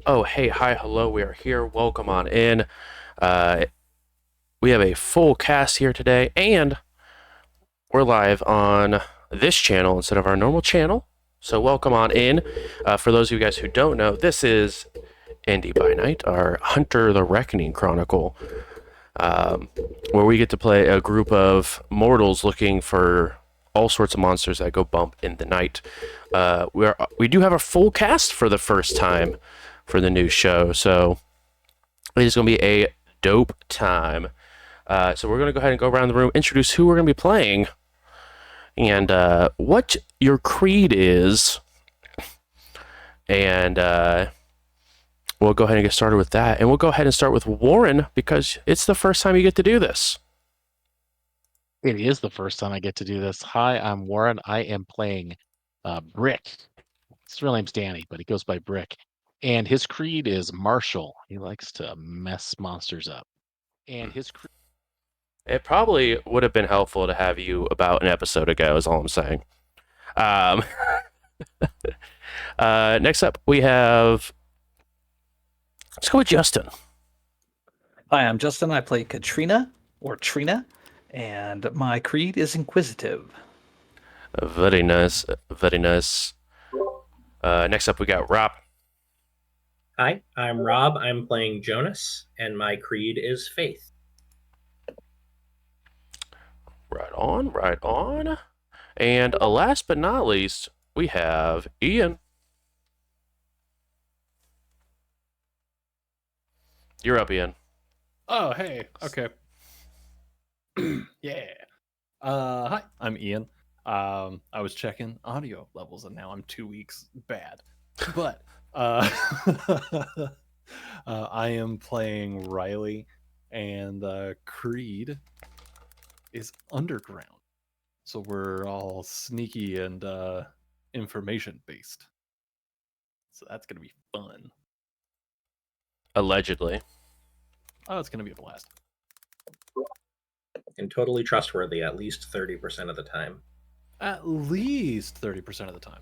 Oh, hey, hi, hello, we are here. Welcome on in. Uh, we have a full cast here today, and we're live on this channel instead of our normal channel. So, welcome on in. For those of you guys who don't know, this is Indy by Night, our Hunter the Reckoning Chronicle, um, where we get to play a group of mortals looking for all sorts of monsters that go bump in the night. We do have a full cast for the first time for the new show, so it is going to be a dope time. So we're going to go ahead and go around the room, introduce who we're going to be playing, and what your creed is, and we'll go ahead and get started with that. And we'll go ahead and start with Warren because it's the first time you get to do this. It is the first time I get to do this. Hi, I'm Warren. I am playing Brick. His real name's Danny, but he goes by Brick. And his creed is martial. He likes to mess monsters up. And his creed. It probably would have been helpful to have you about an episode ago, is all I'm saying. Um, next up, we have. Let's go with Justin. Hi, I'm Justin. I play Katrina, or Trina, and my creed is inquisitive. Very nice, very nice. Next up, we got Rob. Hi, I'm Rob. I'm playing Jonas, and my creed is faith. Right on, right on. And last but not least, we have Ian. You're up, Ian. Oh, hey. Okay. Yeah. Hi, I'm Ian. I was checking audio levels and now I'm 2 weeks bad. But I am playing Riley and Creed is underground. So we're all sneaky and information based. So that's going to be fun. Allegedly. Oh, it's going to be a blast. And totally trustworthy at least 30% of the time. At least 30% of the time.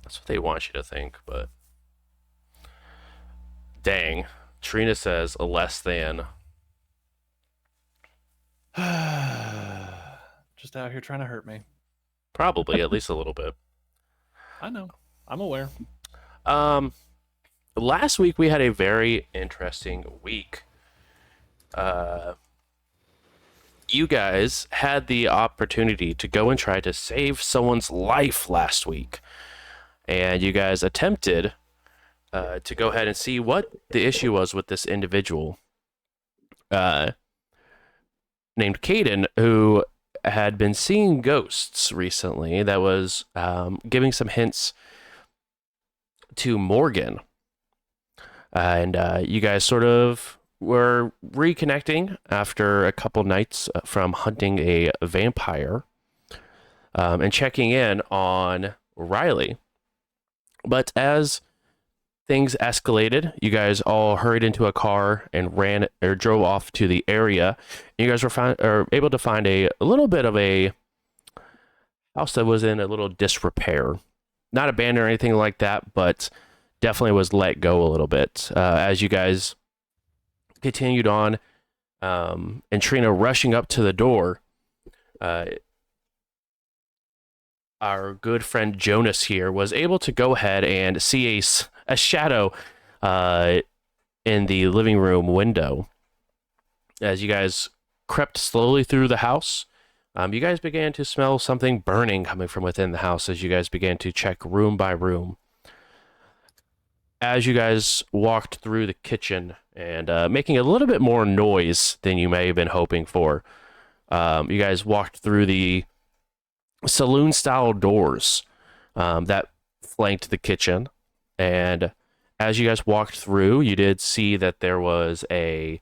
That's what they want you to think, but. Dang. Trina says a less than. Just out here trying to hurt me. Probably, at least a little bit. I know. I'm aware. Last week we had a very interesting week. You guys had the opportunity to go and try to save someone's life last week. And you guys attempted to go ahead and see what the issue was with this individual named Caden, who had been seeing ghosts recently that was giving some hints to Morgan. And you guys sort of were reconnecting after a couple nights from hunting a vampire and checking in on Riley. But as things escalated, you guys all hurried into a car and ran or drove off to the area. You guys were able to find a little bit of a house that was in a little disrepair. Not abandoned or anything like that, but definitely was let go a little bit as you guys continued on. And Trina rushing up to the door. Our good friend Jonas here was able to go ahead and see a shadow in the living room window. As you guys crept slowly through the house, you guys began to smell something burning coming from within the house as you guys began to check room by room. As you guys walked through the kitchen and making a little bit more noise than you may have been hoping for, you guys walked through the saloon-style doors that flanked the kitchen. And as you guys walked through, you did see that there was a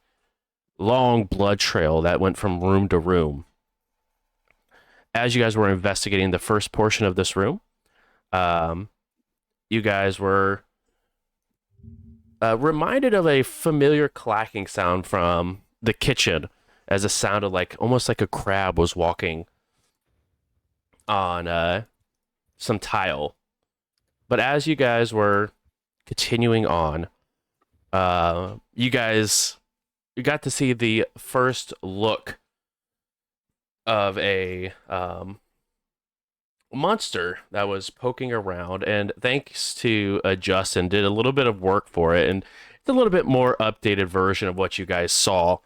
long blood trail that went from room to room. As you guys were investigating the first portion of this room, you guys were reminded of a familiar clacking sound from the kitchen, as it sounded like almost like a crab was walking on some tile. But as you guys were continuing on, you got to see the first look of a monster that was poking around, and thanks to Justin, did a little bit of work for it, and it's a little bit more updated version of what you guys saw.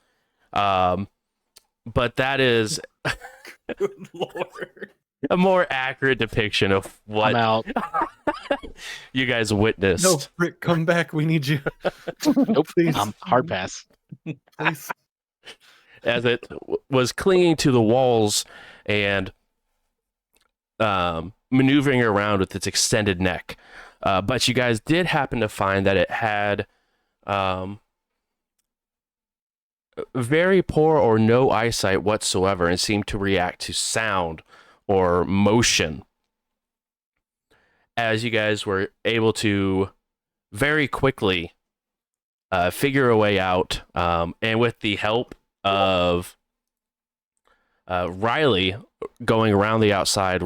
But that is Good lord. a more accurate depiction of I'm what out. you guys witnessed. No, Rick, come back. We need you. Nope. Please. Hard pass. Please. As it was clinging to the walls and maneuvering around with its extended neck. But you guys did happen to find that it had very poor or no eyesight whatsoever and seemed to react to sound or motion. As you guys were able to very quickly figure a way out, and with the help of Riley going around the outside,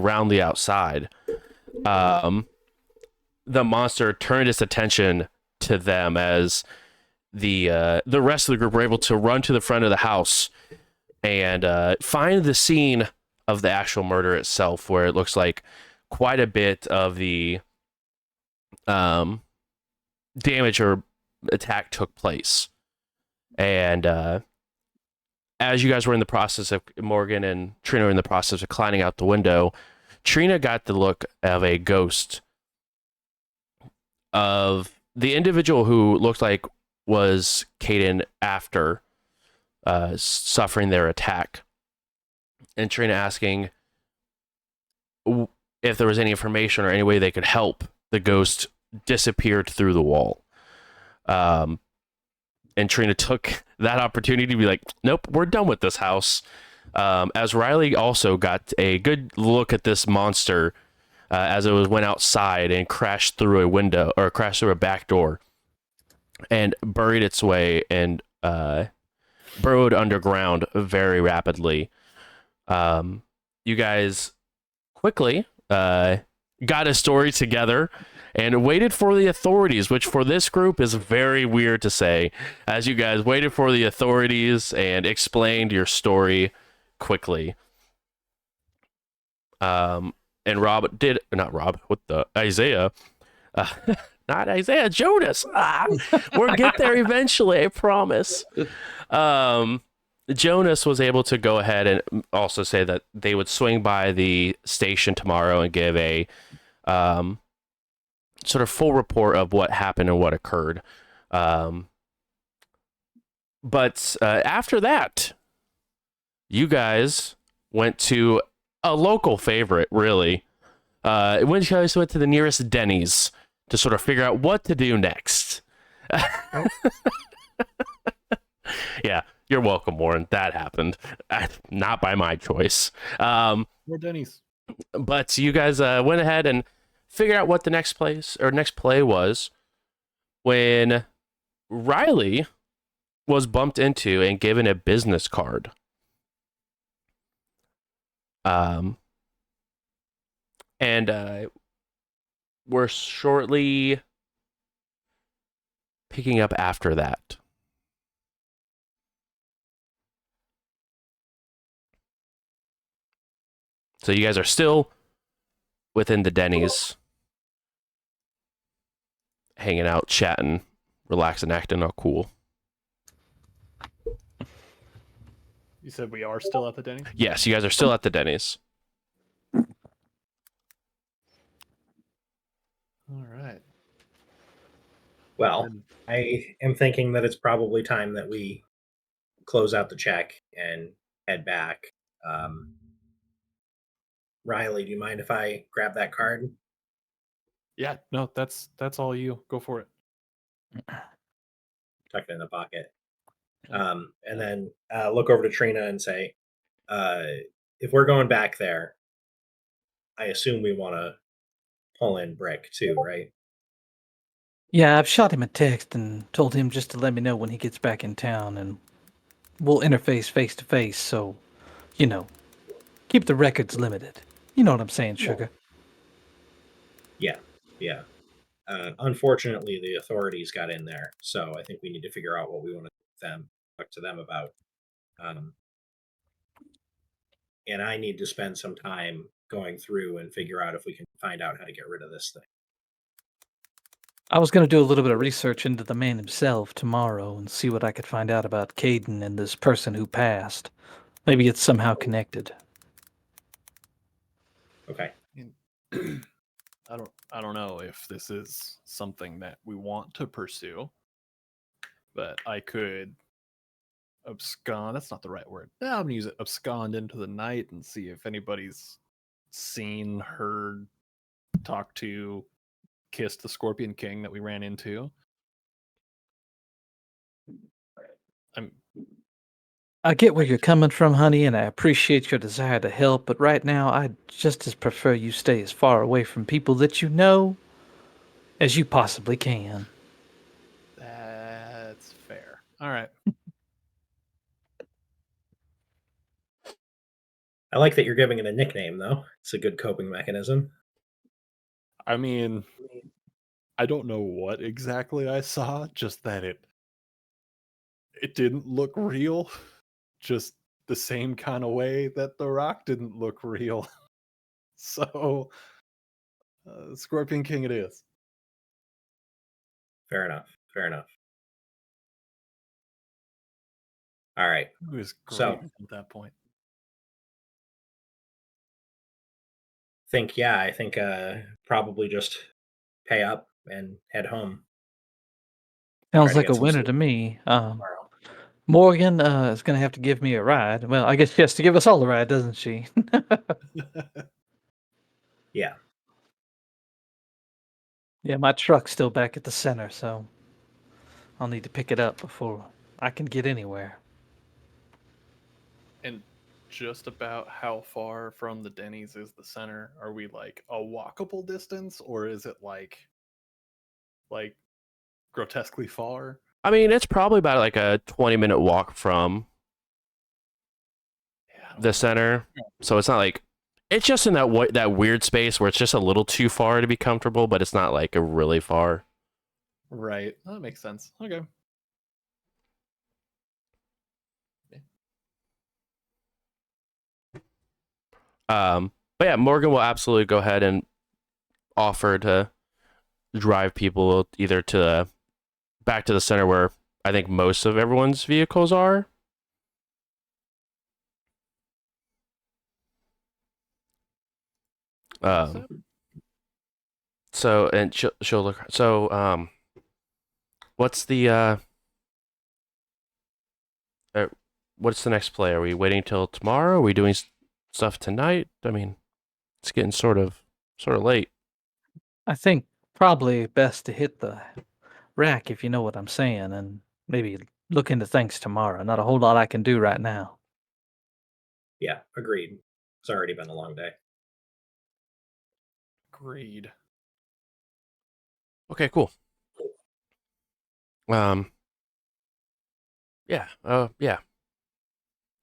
the monster turned its attention to them as the rest of the group were able to run to the front of the house and find the scene of the actual murder itself, where it looks like quite a bit of the damage or attack took place. And as you guys were in the process of, Morgan and Trina were in the process of climbing out the window, Trina got the look of a ghost of the individual who looked like was Caden after suffering their attack. And Trina asking if there was any information or any way they could help. The ghost disappeared through the wall. And Trina took that opportunity to be like, nope, we're done with this house. As Riley also got a good look at this monster as it went outside and crashed through a window, or crashed through a back door, and buried its way and burrowed underground very rapidly. You guys quickly got a story together and waited for the authorities, which for this group is very weird to say, as you guys waited for the authorities and explained your story quickly. And Isaiah, not Isaiah, Jonas. We'll get there eventually, I promise. Jonas was able to go ahead and also say that they would swing by the station tomorrow and give a sort of full report of what happened and what occurred. But after that, you guys went to a local favorite, really. You guys went to the nearest Denny's to sort of figure out what to do next. Yeah, you're welcome, Warren. That happened. Not by my choice. More Denny's. But you guys went ahead and figured out what the next play was, when Riley was bumped into and given a business card. And we're shortly picking up after that. So you guys are still within the Denny's, hanging out, chatting, relaxing, acting all cool. You said we are still at the Denny's? Yes, you guys are still at the Denny's. All right. Well, And I am thinking that it's probably time that we close out the check and head back. Riley, do you mind if I grab that card? yeah, no, that's all you. Go for it. Tuck it in the pocket. And then look over to Trina and say, if we're going back there, I assume we want to pull in Brick too, right? Yeah, I've shot him a text and told him just to let me know when he gets back in town, and we'll interface face to face. So, keep the records limited. You know what I'm saying, sugar? Yeah. Unfortunately, the authorities got in there, so I think we need to figure out what we want to talk to them about. Um, and I need to spend some time going through and figure out if we can find out how to get rid of this thing. I was going to do a little bit of research into the man himself tomorrow and see what I could find out about Caden and this person who passed. Maybe it's somehow connected. Okay. I don't know if this is something that we want to pursue, but I could abscond. That's not the right word. Yeah, I'm gonna use it. Abscond into the night and see if anybody's seen, heard, talked to, kissed the Scorpion King that we ran into. I get where you're coming from, honey, and I appreciate your desire to help, but right now I'd just as prefer you stay as far away from people that you know as you possibly can. That's fair. All right. I like that you're giving it a nickname, though. It's a good coping mechanism. I mean, I don't know what exactly I saw, just that it didn't look real. Just the same kind of way that the rock didn't look real. So, Scorpion King it is. Fair enough. Fair enough. All right. It was great So- at that point. I think probably just pay up and head home. Sounds Try to like get a some winner sleep to me. tomorrow. Morgan is going to have to give me a ride. Well, I guess she has to give us all a ride, doesn't she? Yeah. Yeah, my truck's still back at the center, so I'll need to pick it up before I can get anywhere. And just about how far from the Denny's is the center? Are we like a walkable distance, or is it like grotesquely far? I mean, it's probably about like a 20-minute walk from Yeah, the center, so it's not like it's just in that weird space where it's just a little too far to be comfortable, but it's not like a really far. right. That makes sense. Okay. But yeah, Morgan will absolutely go ahead and offer to drive people either to back to the center where I think most of everyone's vehicles are. So and she'll look. So what's the what's the next play? Are we waiting till tomorrow? Are we doing stuff tonight? I mean, it's getting sort of late. I think probably best to hit the rack, if you know what I'm saying, and maybe look into things tomorrow. Not a whole lot I can do right now. Yeah. Agreed. It's already been a long day. Agreed. Okay, cool. Yeah. Yeah. All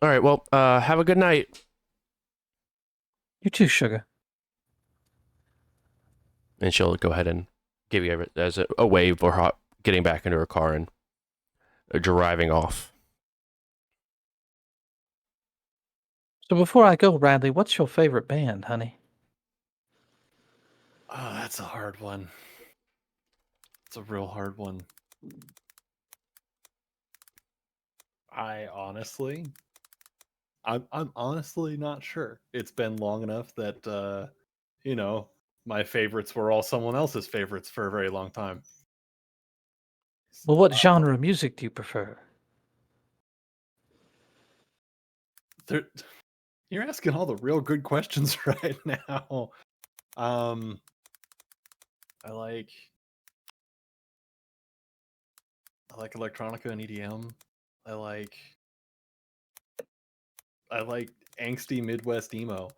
right. Well, have a good night. You too, sugar. And she'll go ahead and give you as a wave for getting back into her car and driving off. So before I go, Bradley, what's your favorite band, honey? Oh, that's a hard one. It's a real hard one. I'm honestly not sure. It's been long enough that my favorites were all someone else's favorites for a very long time. Well, what genre of music do you prefer? You're asking all the real good questions right now. I like electronica and EDM. I like angsty Midwest emo.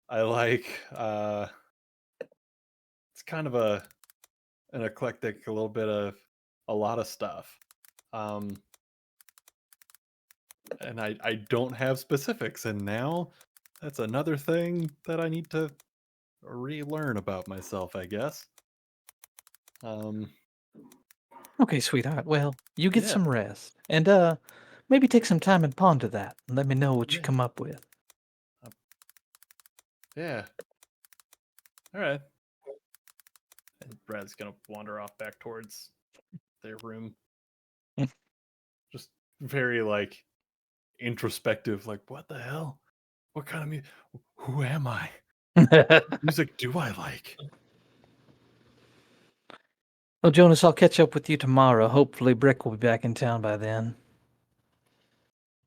I like it's kind of an eclectic, a little bit of a lot of stuff. And I don't have specifics, and now that's another thing that I need to relearn about myself, I guess. Okay, sweetheart. Well, you get Yeah. some rest. And maybe take some time and ponder that and let me know what you Yeah. come up with. Yeah. All right. And Brad's gonna wander off back towards their room. Just very like introspective, like, what the hell? What kind of music? Who am I? What music do I like? Well, Jonas, I'll catch up with you tomorrow. Hopefully Brick will be back in town by then.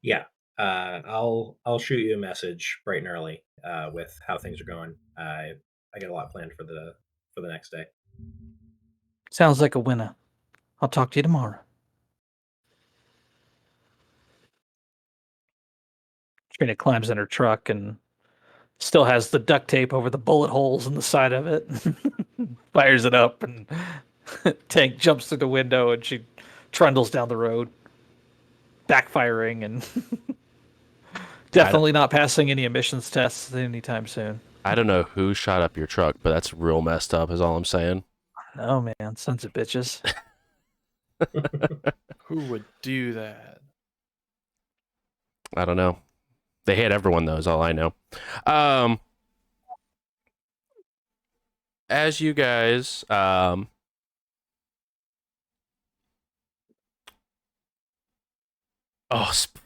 Yeah. I'll shoot you a message bright and early with how things are going. I got a lot planned for the next day. Sounds like a winner. I'll talk to you tomorrow. Trina climbs in her truck and still has the duct tape over the bullet holes in the side of it. Fires it up, and Tank jumps through the window, and she trundles down the road, backfiring and definitely not passing any emissions tests anytime soon. I don't know who shot up your truck, but that's real messed up, is all I'm saying. Oh man, sons of bitches. Who would do that? I don't know. They hate everyone, though, is all I know. As you guys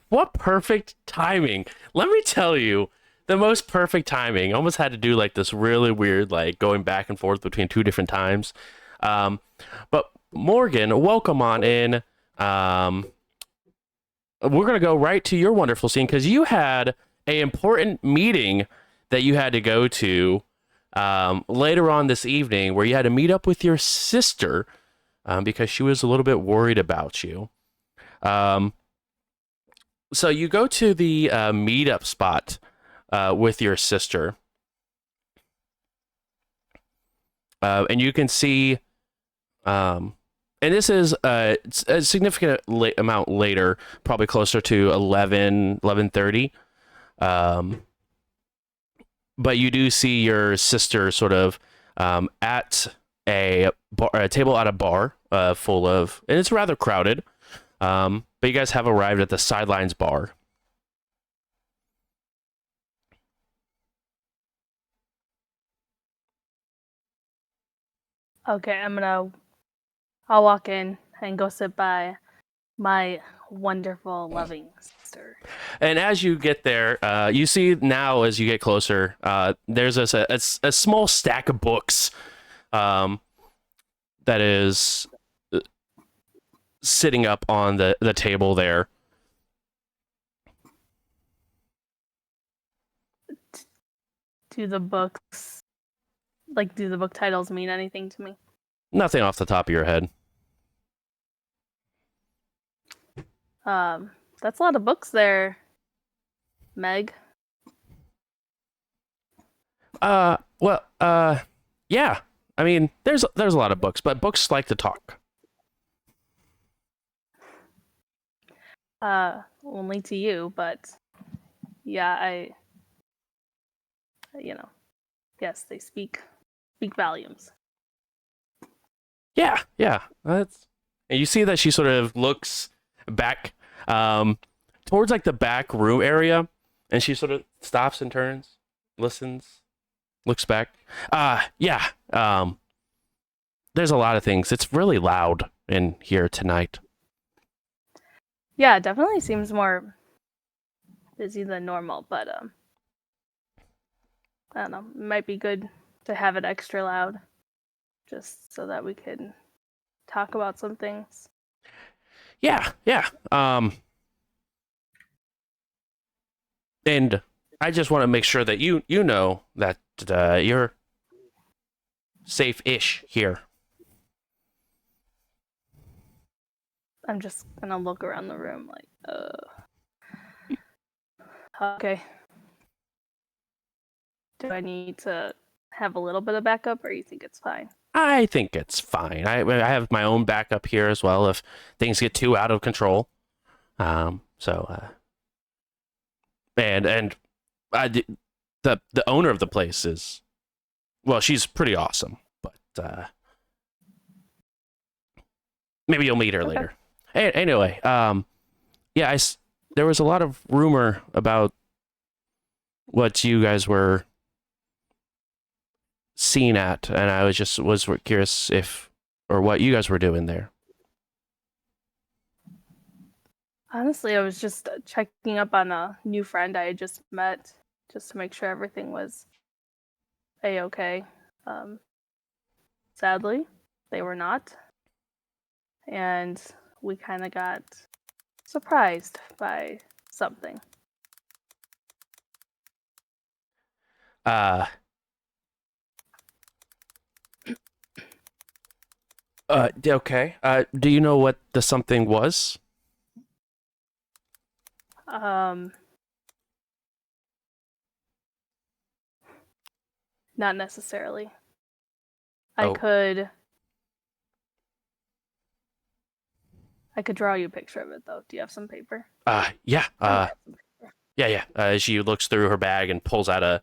what perfect timing. Let me tell you, the most perfect timing. Almost had to do like this really weird, like going back and forth between two different times. But Morgan, welcome on in. We're going to go right to your wonderful scene because you had a important meeting that you had to go to later on this evening where you had to meet up with your sister because she was a little bit worried about you. So you go to the meetup spot with your sister, and you can see, and this is a significant amount later, probably closer to 11:30. But you do see your sister sort of at a table at a bar full of, and it's rather crowded. But you guys have arrived at the Sidelines bar. Okay, I'll walk in and go sit by my wonderful, loving sister. And as you get there, you see now as you get closer, there's a small stack of books that is sitting up on the table there. Do the book titles mean anything to me? Nothing off the top of your head. That's a lot of books there, Meg. Yeah. I mean, there's a lot of books, but books like to talk. Only to you, but yeah, yes, they speak volumes. Yeah. And you see that she sort of looks back towards like the back room area, and she sort of stops and turns, listens, looks back. Yeah. There's a lot of things. It's really loud in here tonight. Yeah, it definitely seems more busy than normal, but I don't know. It might be good to have it extra loud, just so that we can talk about some things. Yeah. And I just want to make sure that you know that you're safe-ish here. I'm just gonna look around the room like, okay. Do I need to have a little bit of backup, or you think it's fine? I think it's fine. I have my own backup here as well if things get too out of control. And the owner of the place is, well, she's pretty awesome, but maybe you'll meet her Okay. later. Anyway, yeah, there was a lot of rumor about what you guys were seen at, and I was curious if or what you guys were doing there. Honestly, I was just checking up on a new friend I had just met, just to make sure everything was a-okay. Sadly, they were not, and we kind of got surprised by something. Okay. Do you know what the something was? Not necessarily. Oh. I could draw you a picture of it, though. Do you have some paper? Yeah. I have some paper. Yeah. She looks through her bag and pulls out a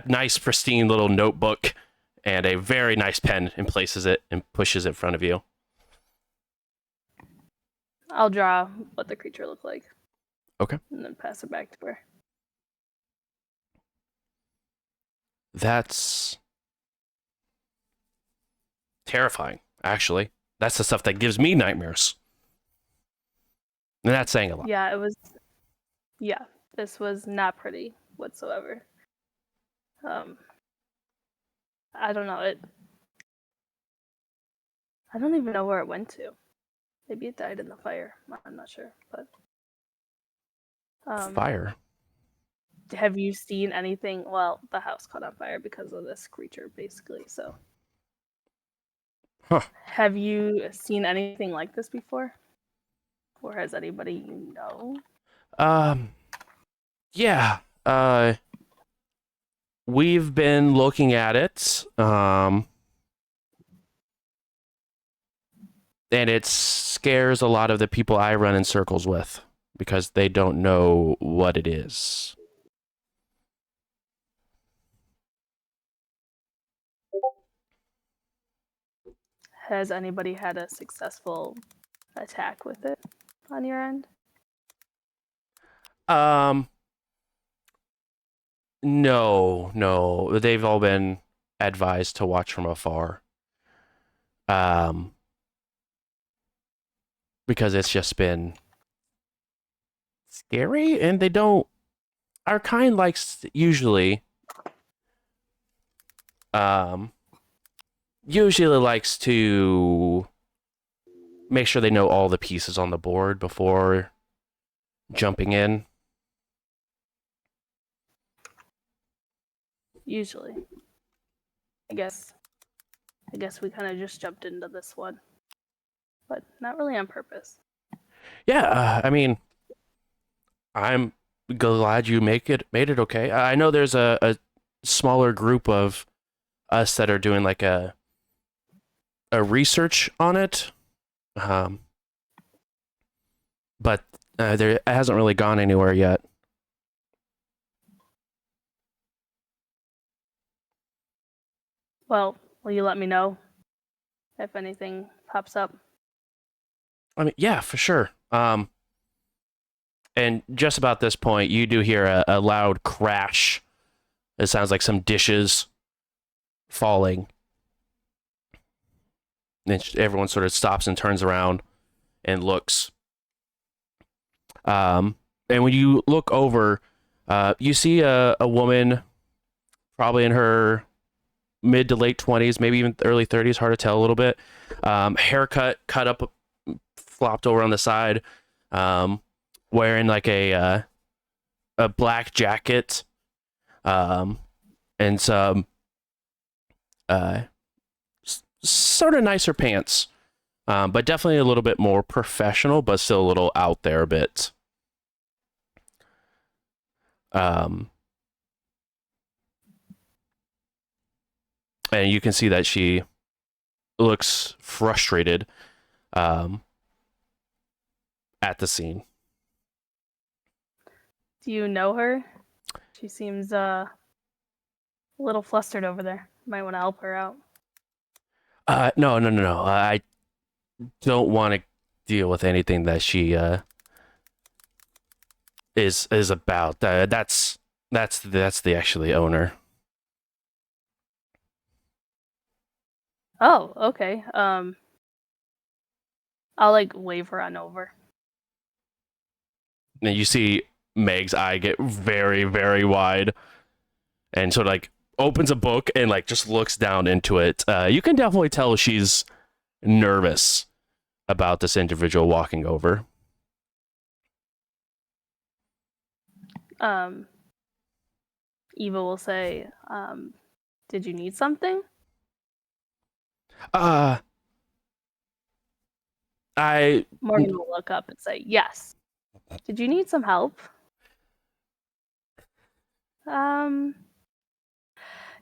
nice, pristine little notebook and a very nice pen and places it and pushes it in front of you. I'll draw what the creature looked like. Okay. And then pass it back to her. That's terrifying, actually. That's the stuff that gives me nightmares. And that's saying a lot. Yeah, this was not pretty whatsoever. I don't know it. I don't even know where it went to. Maybe it died in the fire. I'm not sure, but Fire. have you seen anything? Well, the house caught on fire because of this creature, basically. So, Huh. Have you seen anything like this before, or has anybody you know? Yeah. We've been looking at it. And it scares a lot of the people I run in circles with because they don't know what it is. Has anybody had a successful attack with it on your end? No. They've all been advised to watch from afar. Because it's just been scary, and they don't. Our kind likes usually likes to make sure they know all the pieces on the board before jumping in. Usually. I guess we kind of just jumped into this one, but not really on purpose. Yeah, I mean, I'm glad you made it okay. I know there's a smaller group of us that are doing like a research on it, but it hasn't really gone anywhere yet. Well, will you let me know if anything pops up? I mean, yeah, for sure. And just about this point, you do hear a loud crash. It sounds like some dishes falling. And everyone sort of stops and turns around and looks. And when you look over, you see a woman, probably in her mid to late 20s, maybe even early 30s, hard to tell a little bit. Haircut, cut up, flopped over on the side, wearing like a black jacket, and some sort of nicer pants, but definitely a little bit more professional, but still a little out there a bit. And you can see that she looks frustrated at the scene. Do you know her? She seems a little flustered over there. Might want to help her out. No. I don't want to deal with anything that she is about. That's the actually owner. Oh, okay. I'll like wave her on over. And you see Meg's eye get very, very wide, and sort of like opens a book and like just looks down into it. You can definitely tell she's nervous about this individual walking over. Eva will say, "Did you need something?" I Morgan will look up and say, "Yes." "Did you need some help?"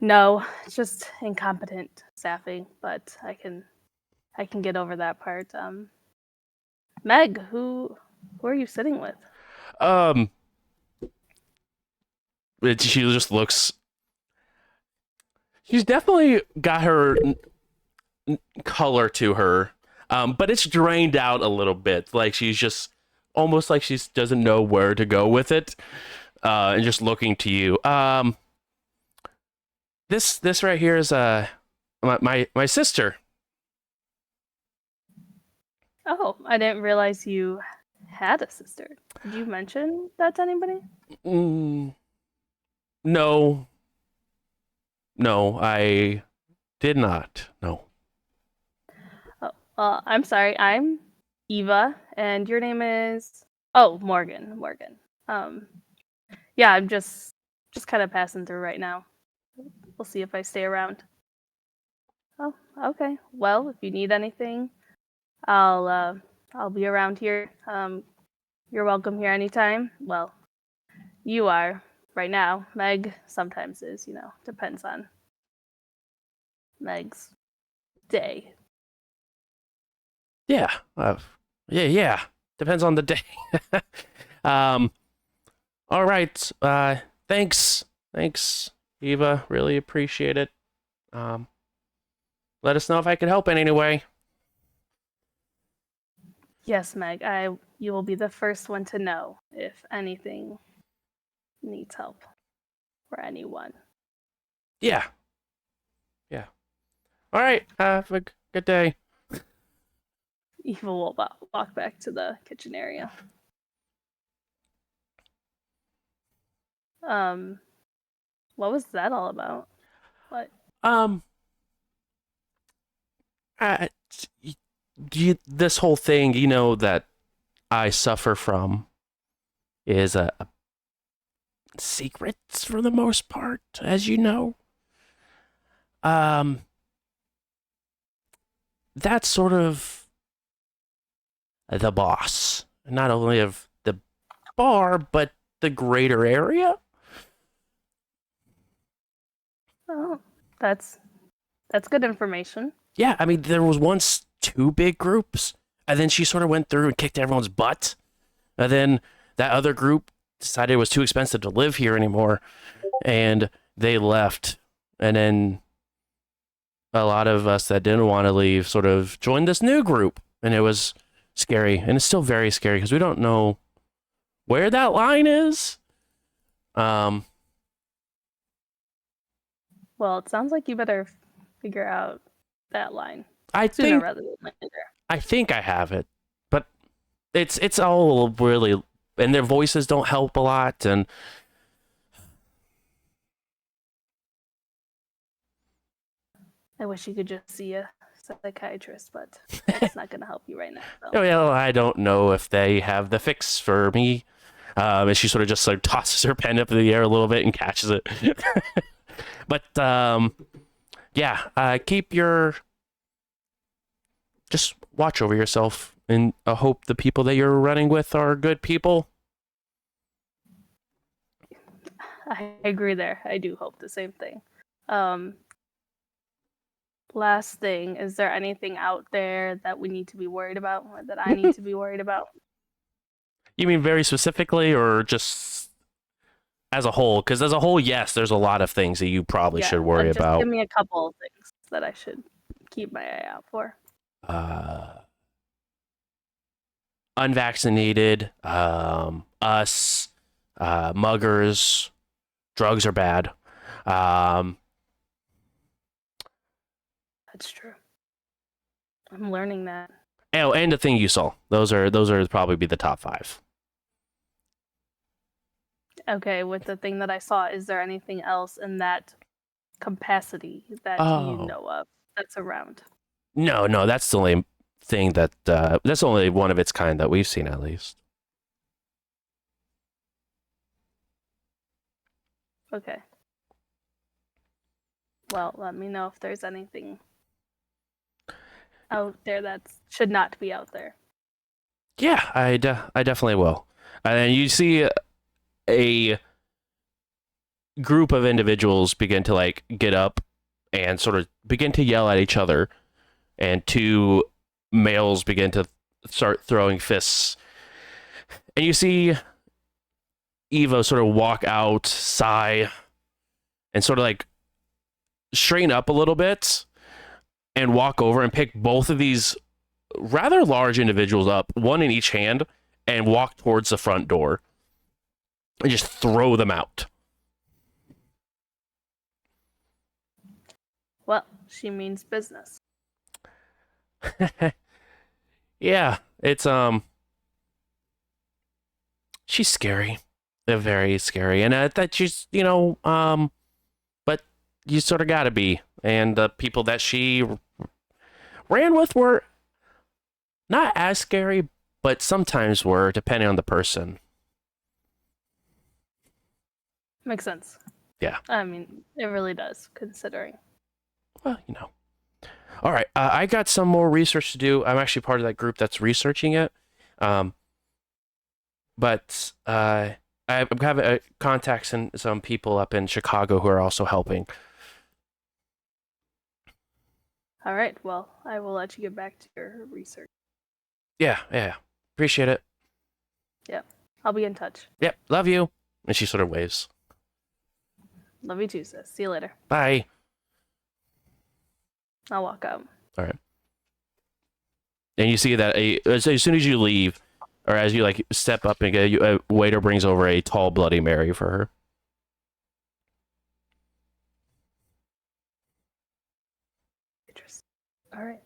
No, it's just incompetent staffing, but I can get over that part. Meg, who are you sitting with? She just looks. She's definitely got her color to her, but it's drained out a little bit. Like she's just almost like she doesn't know where to go with it, and just looking to you. This right here is my sister. Oh, I didn't realize you had a sister. Did you mention that to anybody? No, I did not. No. Oh, well, I'm sorry. I'm Eva, and your name is Morgan. Morgan. Yeah, I'm just kind of passing through right now. We'll see if I stay around. Oh, okay. Well, if you need anything, I'll be around here. You're welcome here anytime. Well, you are right now. Meg sometimes is, depends on Meg's day. Yeah. Yeah. Depends on the day. All right. Thanks, Eva. Really appreciate it. Let us know if I can help in any way. Yes, Meg. You will be the first one to know if anything needs help or anyone. Yeah. All right. Have a good day. Eva will walk back to the kitchen area. What was that all about? What? This whole thing, that I suffer from is a secret for the most part, as you know. That's sort of the boss, not only of the bar, but the greater area. Oh, that's good information. Yeah, I mean, there was once 2 big groups, and then she sort of went through and kicked everyone's butt. And then that other group decided it was too expensive to live here anymore, and they left. And then a lot of us that didn't want to leave sort of joined this new group, and it was scary, and it's still very scary because we don't know where that line is. Well, it sounds like you better figure out that line sooner rather than later. I think I have it, but it's all really, and their voices don't help a lot, and I wish you could just see a psychiatrist, but it's not going to help you right now. So. well, I don't know if they have the fix for me. And she sort of just like tosses her pen up in the air a little bit and catches it. But yeah, just watch over yourself, and I hope the people that you're running with are good people. I agree there. I do hope the same thing. Last thing, is there anything out there that we need to be worried about, or that I need to be worried about? You mean very specifically, or just as a whole? Because as a whole, yes, there's a lot of things that you probably should worry just about. Give me a couple of things that I should keep my eye out for. unvaccinated, us, muggers, drugs are bad. That's true. I'm learning that. Oh, and the thing you saw. Those are probably be the top 5. Okay, with the thing that I saw, is there anything else in that capacity that you Oh. know of that's around? No, that's the only thing that that's only one of its kind that we've seen at least. Okay. Well, let me know if there's anything out there that should not be out there. Yeah, I definitely will. And you see a group of individuals begin to like get up and sort of begin to yell at each other, and 2 males begin to start throwing fists. And you see Evo sort of walk out, sigh, and sort of like straighten up a little bit and walk over and pick both of these rather large individuals up, one in each hand, and walk towards the front door and just throw them out. Well, she means business. Yeah, it's she's scary. They're very scary, and that she's but you sort of gotta be. And the people that she ran with were not as scary, but sometimes were, depending on the person. Makes sense. Yeah. I mean, it really does, considering. Well, All right, I got some more research to do. I'm actually part of that group that's researching it. But I have contacts and some people up in Chicago who are also helping. All right, well, I will let you get back to your research. Yeah. Appreciate it. I'll be in touch. Yep, love you. And she sort of waves. Love you too, sis. See you later. Bye. I'll walk out. All right. And you see that as soon as you leave, or as you like step up and get a waiter brings over a tall Bloody Mary for her. Interesting. All right.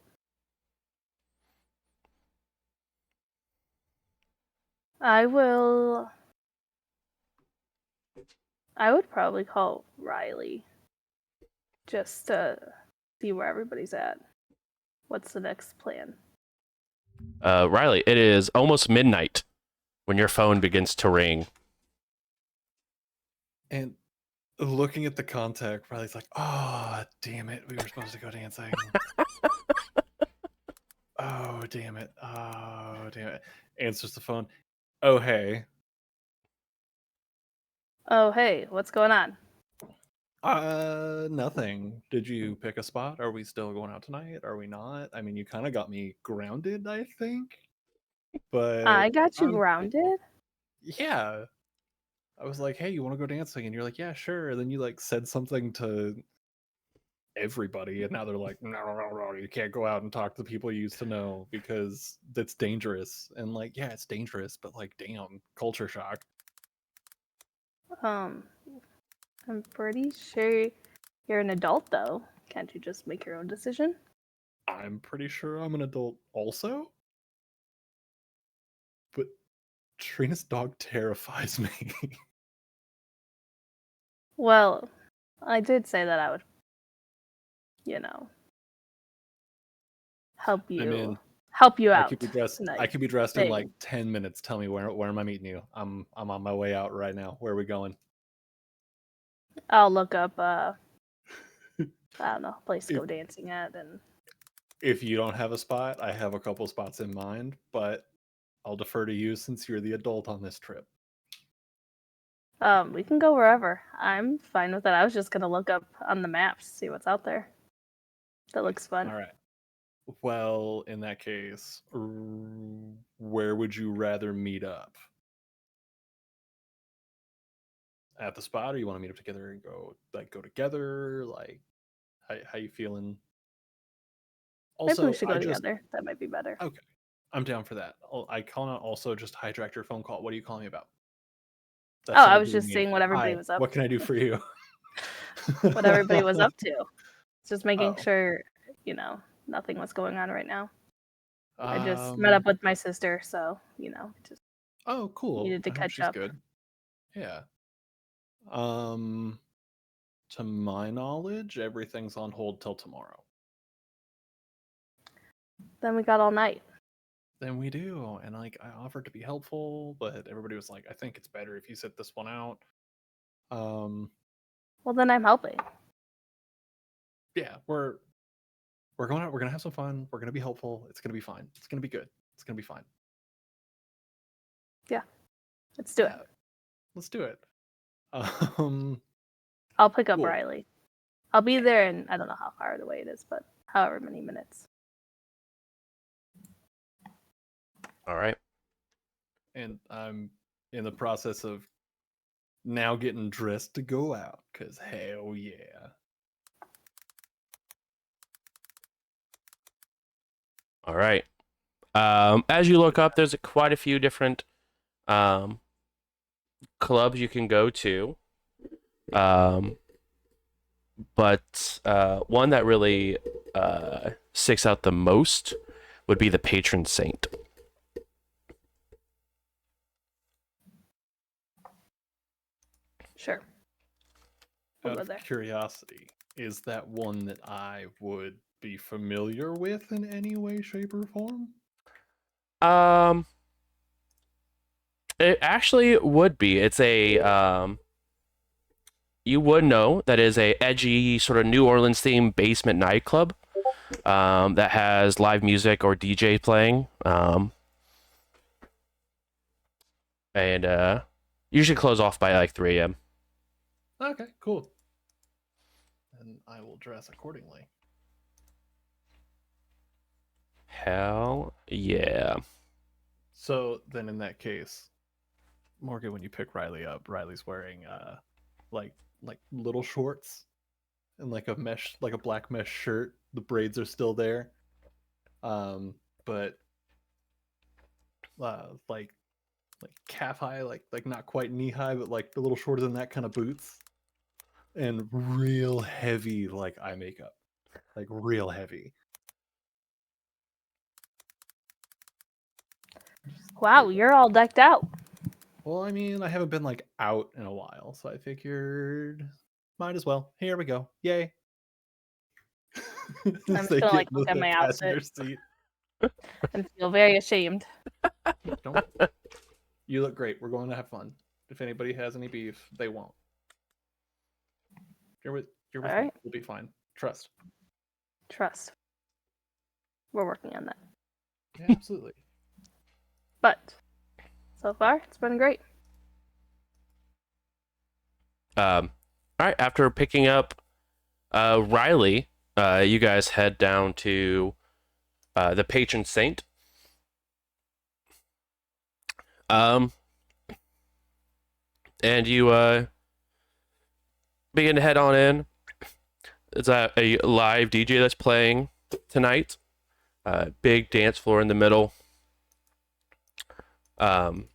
I would probably call Riley just to see where everybody's at. What's the next plan? Riley, it is almost midnight when your phone begins to ring. And looking at the contact, Riley's like, "Oh, damn it. We were supposed to go dancing. Oh, damn it. Oh, damn it." Answers the phone. "Oh, hey. Oh, hey, what's going on? Nothing. Did you pick a spot? Are we still going out tonight? Are we not? I mean, you kind of got me grounded, I think. But I got you um, grounded? yeah, I was like, "Hey, you want to go dancing?" And you're like, "Yeah, sure." And then you like said something to everybody, and now they're like, "No, you can't go out and talk to the people you used to know because that's dangerous." And like, yeah, it's dangerous, but like, damn, culture shock. I'm pretty sure you're an adult, though. Can't you just make your own decision? I'm pretty sure I'm an adult also, but Trina's dog terrifies me. Well, I did say that I would, help I'm in. you I out could be dressed. tonight. I could be dressed in like Thing. 10 minutes. Tell me where am I meeting you? I'm on my way out right now. Where are we going? I'll look up, I don't know, place to go dancing at, and If you don't have a spot, I have a couple spots in mind, but I'll defer to you since you're the adult on this trip. we can go wherever. I'm fine with it. I was just gonna look up on the maps, see what's out there. That looks fun. All right. Well, in that case, where would you rather meet up? At the spot, or you want to meet up together and go together? Like, how you feeling? Maybe Also, we should go together. That might be better. okay. I'm down for that. I call out also just hijacked your phone call. What are you calling me about? Oh, That I sounded was really just mean. seeing what everybody Hi, was up what can I do for you? what everybody was up to. Just making Oh. sure, nothing was going on right now. I just met Um, up with my sister, so, just Oh, cool. needed to I hope catch she's up. good. Yeah. Um, to my knowledge, everything's on hold till tomorrow. Then we got all night. Then we do, and like I offered to be helpful, but everybody was like, "I think it's better if you sit this one out." Um, Well, then I'm helping. yeah, we're going out. We're gonna have some fun. We're gonna be helpful. It's gonna be fine. It's gonna be good. It's gonna be fine. Let's do Yeah, it. let's do it. Um, I'll pick up Cool. Riley. I'll be there in, I don't know how far away it is, but however many minutes. All right. and I'm in the process of now getting dressed to go out, cause hell yeah. All right. As you look up, there's quite a few different clubs you can go to. But one that really sticks out the most would be the patron saint. Sure. We'll Out go of there. curiosity, is that one that I would be familiar with in any way, shape, or form? Um, it actually would be. It's a you would know that is a edgy sort of New Orleans themed basement nightclub that has live music or DJ playing. And usually close off by like 3 a.m. Okay, cool. And I will dress accordingly. Hell yeah. So then in that case, Morgan, when you pick Riley up, Riley's wearing like little shorts and like a black mesh shirt. The braids are still there. But like calf high, like not quite knee high, but like a little shorter than that kind of boots. And real heavy like eye makeup. Like real heavy. Wow, you're all decked out. Well, I mean, I haven't been like out in a while, so I figured might as well. Here we go. Yay. I'm As just they gonna get look into at the my passenger outfit seat. and feel very ashamed. Don't you look great. We're going to have fun. If anybody has any beef, they won't. You're with me. Alright. We'll be fine. Trust. Trust. We're working on that. Yeah, absolutely. But so far, it's been great. All right. After picking up Riley, you guys head down to the patron saint. And you begin to head on in. It's a live DJ that's playing tonight. Big dance floor in the middle. And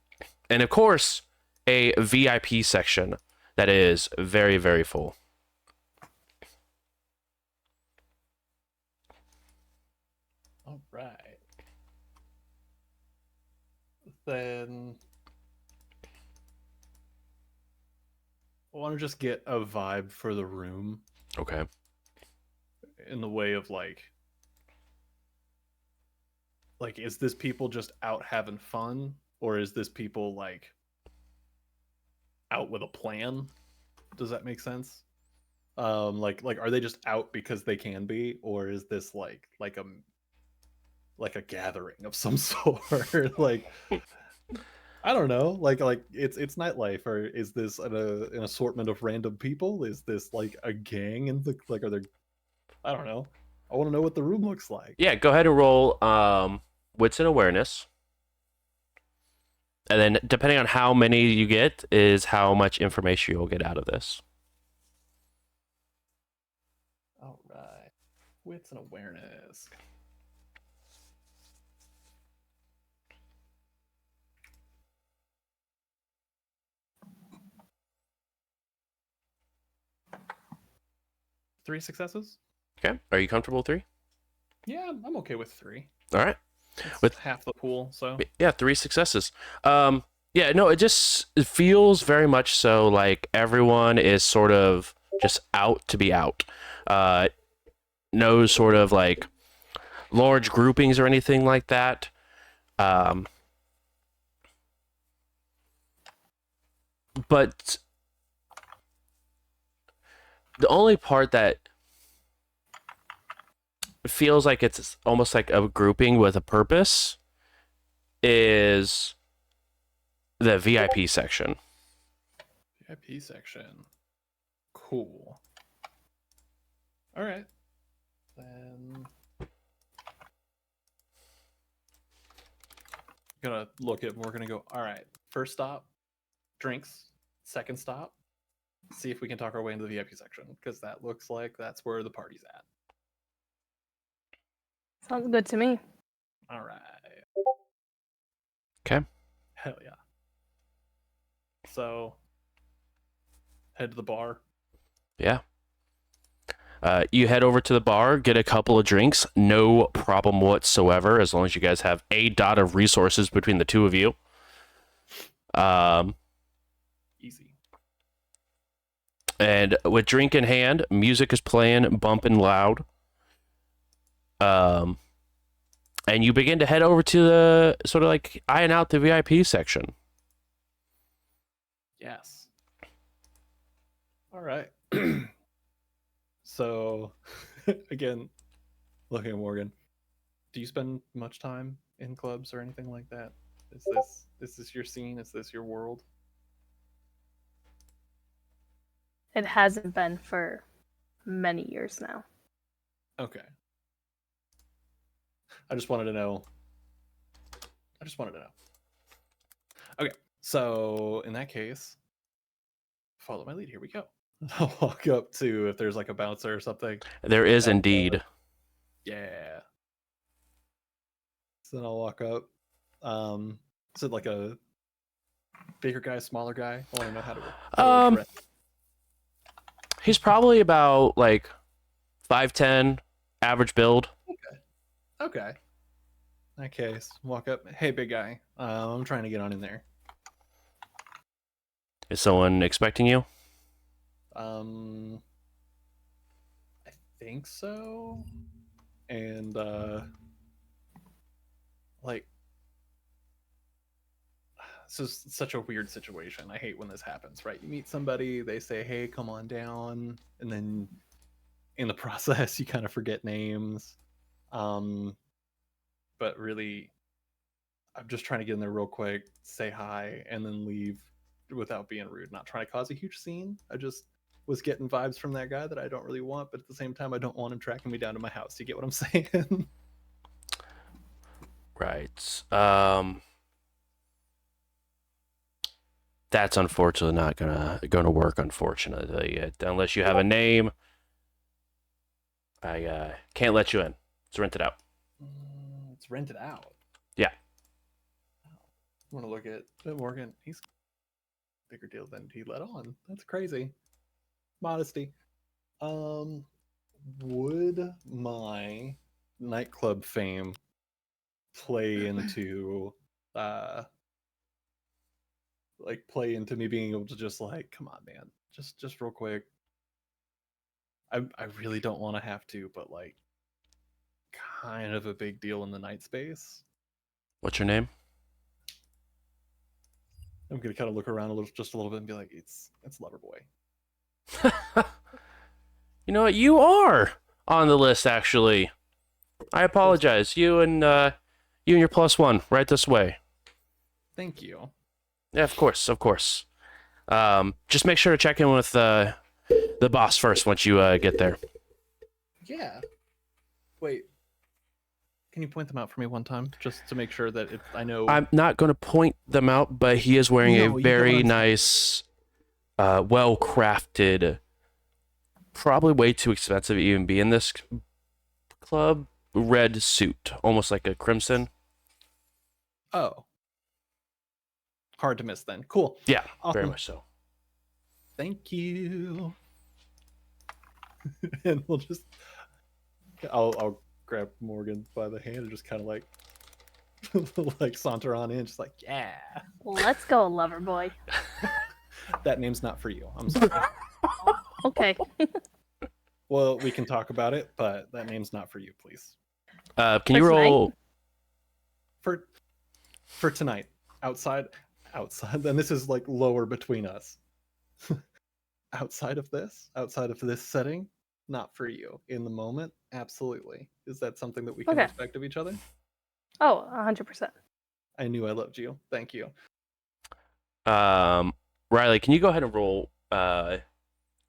of course, a VIP section that is very, very full. All right. Then I want to just get a vibe for the room Okay. in the way of like is this people just out having fun, or is this people like out with a plan? Does that make sense? Like are they just out because they can be, or is this like a gathering of some sort? Like I don't know. Like it's nightlife, or is this an assortment of random people? Is this like a gang? And like are there? I don't know. I want to know what the room looks like. Yeah, go ahead and roll wits and awareness. And then depending on how many you get is how much information you'll get out of this. All right, wits and awareness. 3 successes. Okay. Are you comfortable with 3? Yeah, I'm okay with 3. All right. It's With- half the pool, so Yeah, 3 successes. Yeah, no, it feels very much so like everyone is sort of just out to be out. No sort of like large groupings or anything like that. But the only part that feels like it's almost like a grouping with a purpose is the VIP section. VIP section. Cool. All right. Then gonna look at Morgan and go, all right, first stop, drinks. Second stop, see if we can talk our way into the VIP section, because that looks like that's where the party's at. Sounds good to me. All right. Okay. Hell yeah. So, head to the bar. Yeah. You head over to the bar, get a couple of drinks, no problem whatsoever, as long as you guys have a dot of resources between the two of you. Easy. And with drink in hand, music is playing, bumping loud. And you begin to head over to the sort of like iron out the VIP section. Yes. All right. So, again, looking at Morgan, do you spend much time in clubs or anything like that? Is this your scene? Is this your world? It hasn't been for many years now. Okay. I just wanted to know. Okay, so in that case, follow my lead. Here we go. I'll walk up to if there's like a bouncer or something. There is indeed. Yeah. So then I'll walk up. Is it like a bigger guy, smaller guy? I want to know how to address. He's probably about like 5'10", average build. Okay. In that case, walk up. Hey, big guy. I'm trying to get on in there. Is someone expecting you? I think so. And like, this is such a weird situation. I hate when this happens, right? You meet somebody, they say, "Hey, come on down," and then in the process, you kind of forget names. But really, I'm just trying to get in there real quick, say hi, and then leave without being rude. Not trying to cause a huge scene. I just was getting vibes from that guy that I don't really want, but at the same time, I don't want him tracking me down to my house. You get what I'm saying? Right. That's unfortunately not gonna work. Unfortunately, unless you have a name, I can't let you in. It's rented out. It's rented out. Yeah. I want to look at Morgan. He's a bigger deal than he let on. That's crazy. Modesty. Would my nightclub fame play into play into me being able to just like, come on, man, just real quick. I really don't want to have to, but like, kind of a big deal in the night space. What's your name? I'm gonna kind of look around just a little bit and be like, it's Loverboy. You know what? You are on the list, actually. I apologize. You and your +1 right this way. Thank you. Yeah, of course, of course. Just make sure to check in with the boss first once you get there. Yeah. Wait. Can you point them out for me one time, just to make sure that I know? I'm not going to point them out, but he is wearing No, a you get what very I'm saying. nice, well-crafted, probably way too expensive to even be in this club, red suit, almost like a crimson. Oh. Hard to miss then. Cool. Yeah, Awesome. very much so. Thank you. and we'll just I'll grab Morgan by the hand and just kind of like like saunter on in, just like, yeah. Let's go, lover boy. That name's not for you. I'm sorry. Okay. Well, we can talk about it, but that name's not for you, please. Can For you tonight? roll? For tonight, outside, and this is like lower between us. outside of this setting, not for you. In the moment, absolutely. Is that something that we can Okay. respect of each other? Oh, 100%. I knew I loved you. Thank you. Riley, can you go ahead and roll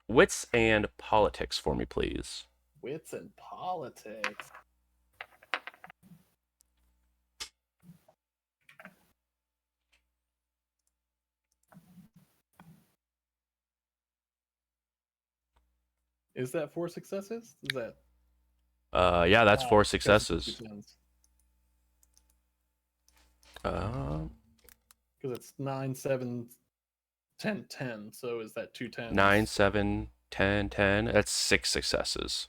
wits and politics for me, please? Wits and politics. Is that 4 successes? Is that Yeah, that's 4 because it's successes. 2 tens. Because it's 9, 7, 10, 10. So is that 2 tens? 9, 7, 10, 10. That's 6 successes.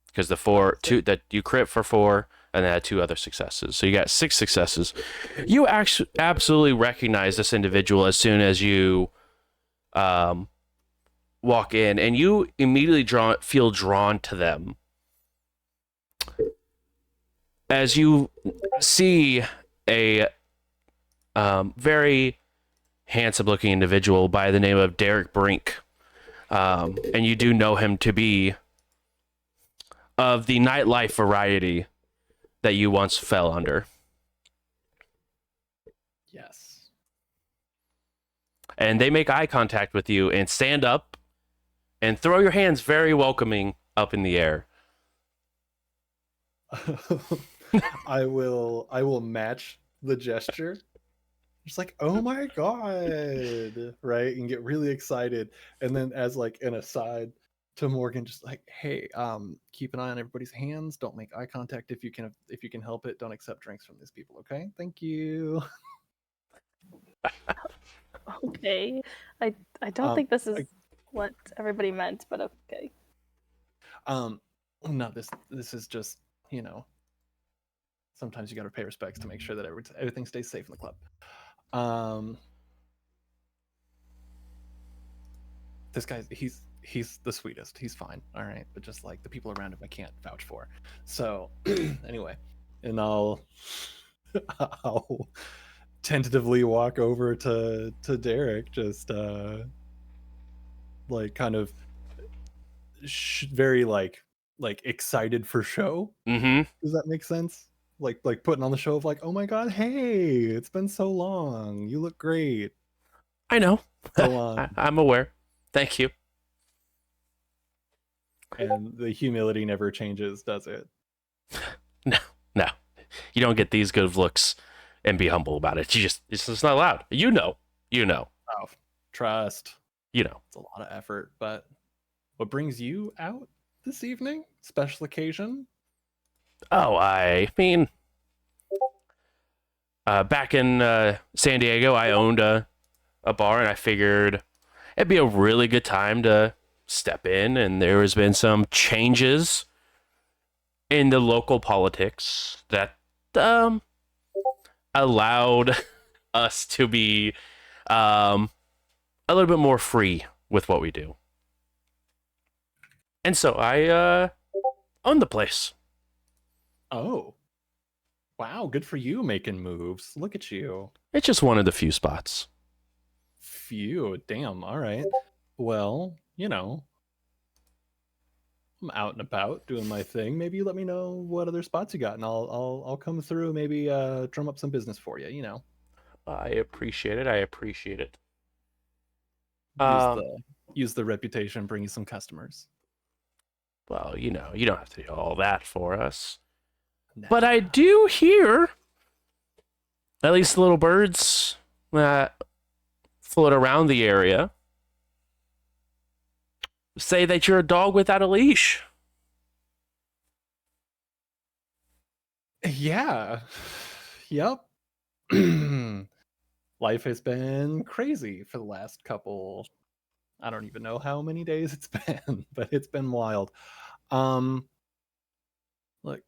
Because the 4, 2 that you crit for 4, and then had 2 other successes. So you got 6 successes. You actually absolutely recognize this individual as soon as you walk in, and you immediately feel drawn to them. As you see a very handsome-looking individual by the name of Derek Brink, and you do know him to be of the nightlife variety that you once fell under. Yes. And they make eye contact with you and stand up and throw your hands very welcoming up in the air. I will match the gesture. Just like, oh my god, right? And get really excited. And then as like an aside to Morgan, just like, hey, keep an eye on everybody's hands. Don't make eye contact if you can help it. Don't accept drinks from these people, okay? Thank you. Okay. I don't think this is what everybody meant, but okay. No, this is just, sometimes you got to pay respects to make sure that everything stays safe in the club. This guy, he's the sweetest. He's fine, all right. But just like the people around him, I can't vouch for. So anyway, and I'll tentatively walk over to Derek, just like kind of very like excited for show. Mm-hmm. Does that make sense? Like putting on the show of like, oh my god, hey, it's been so long. You look great. I know. So on. I'm aware. Thank you. And the humility never changes, does it? No. You don't get these good of looks and be humble about it. It's just not allowed. You know. Oh, trust. You know. It's a lot of effort, but what brings you out this evening? Special occasion? Oh, I mean, back in San Diego, I owned a bar, and I figured it'd be a really good time to step in, and there has been some changes in the local politics that allowed us to be a little bit more free with what we do. And so I own the place. Oh. Wow, good for you making moves. Look at you. It's just one of the few spots. Phew, damn, all right. Well, I'm out and about doing my thing. Maybe you let me know what other spots you got, and I'll come through. Maybe drum up some business for you. I appreciate it. Use the reputation, bring you some customers. Well, you don't have to do all that for us. Nah. But I do hear at least the little birds that float around the area say that you're a dog without a leash. Yeah. Yep. Life has been crazy for the last couple I don't even know how many days it's been, but it's been wild. Look,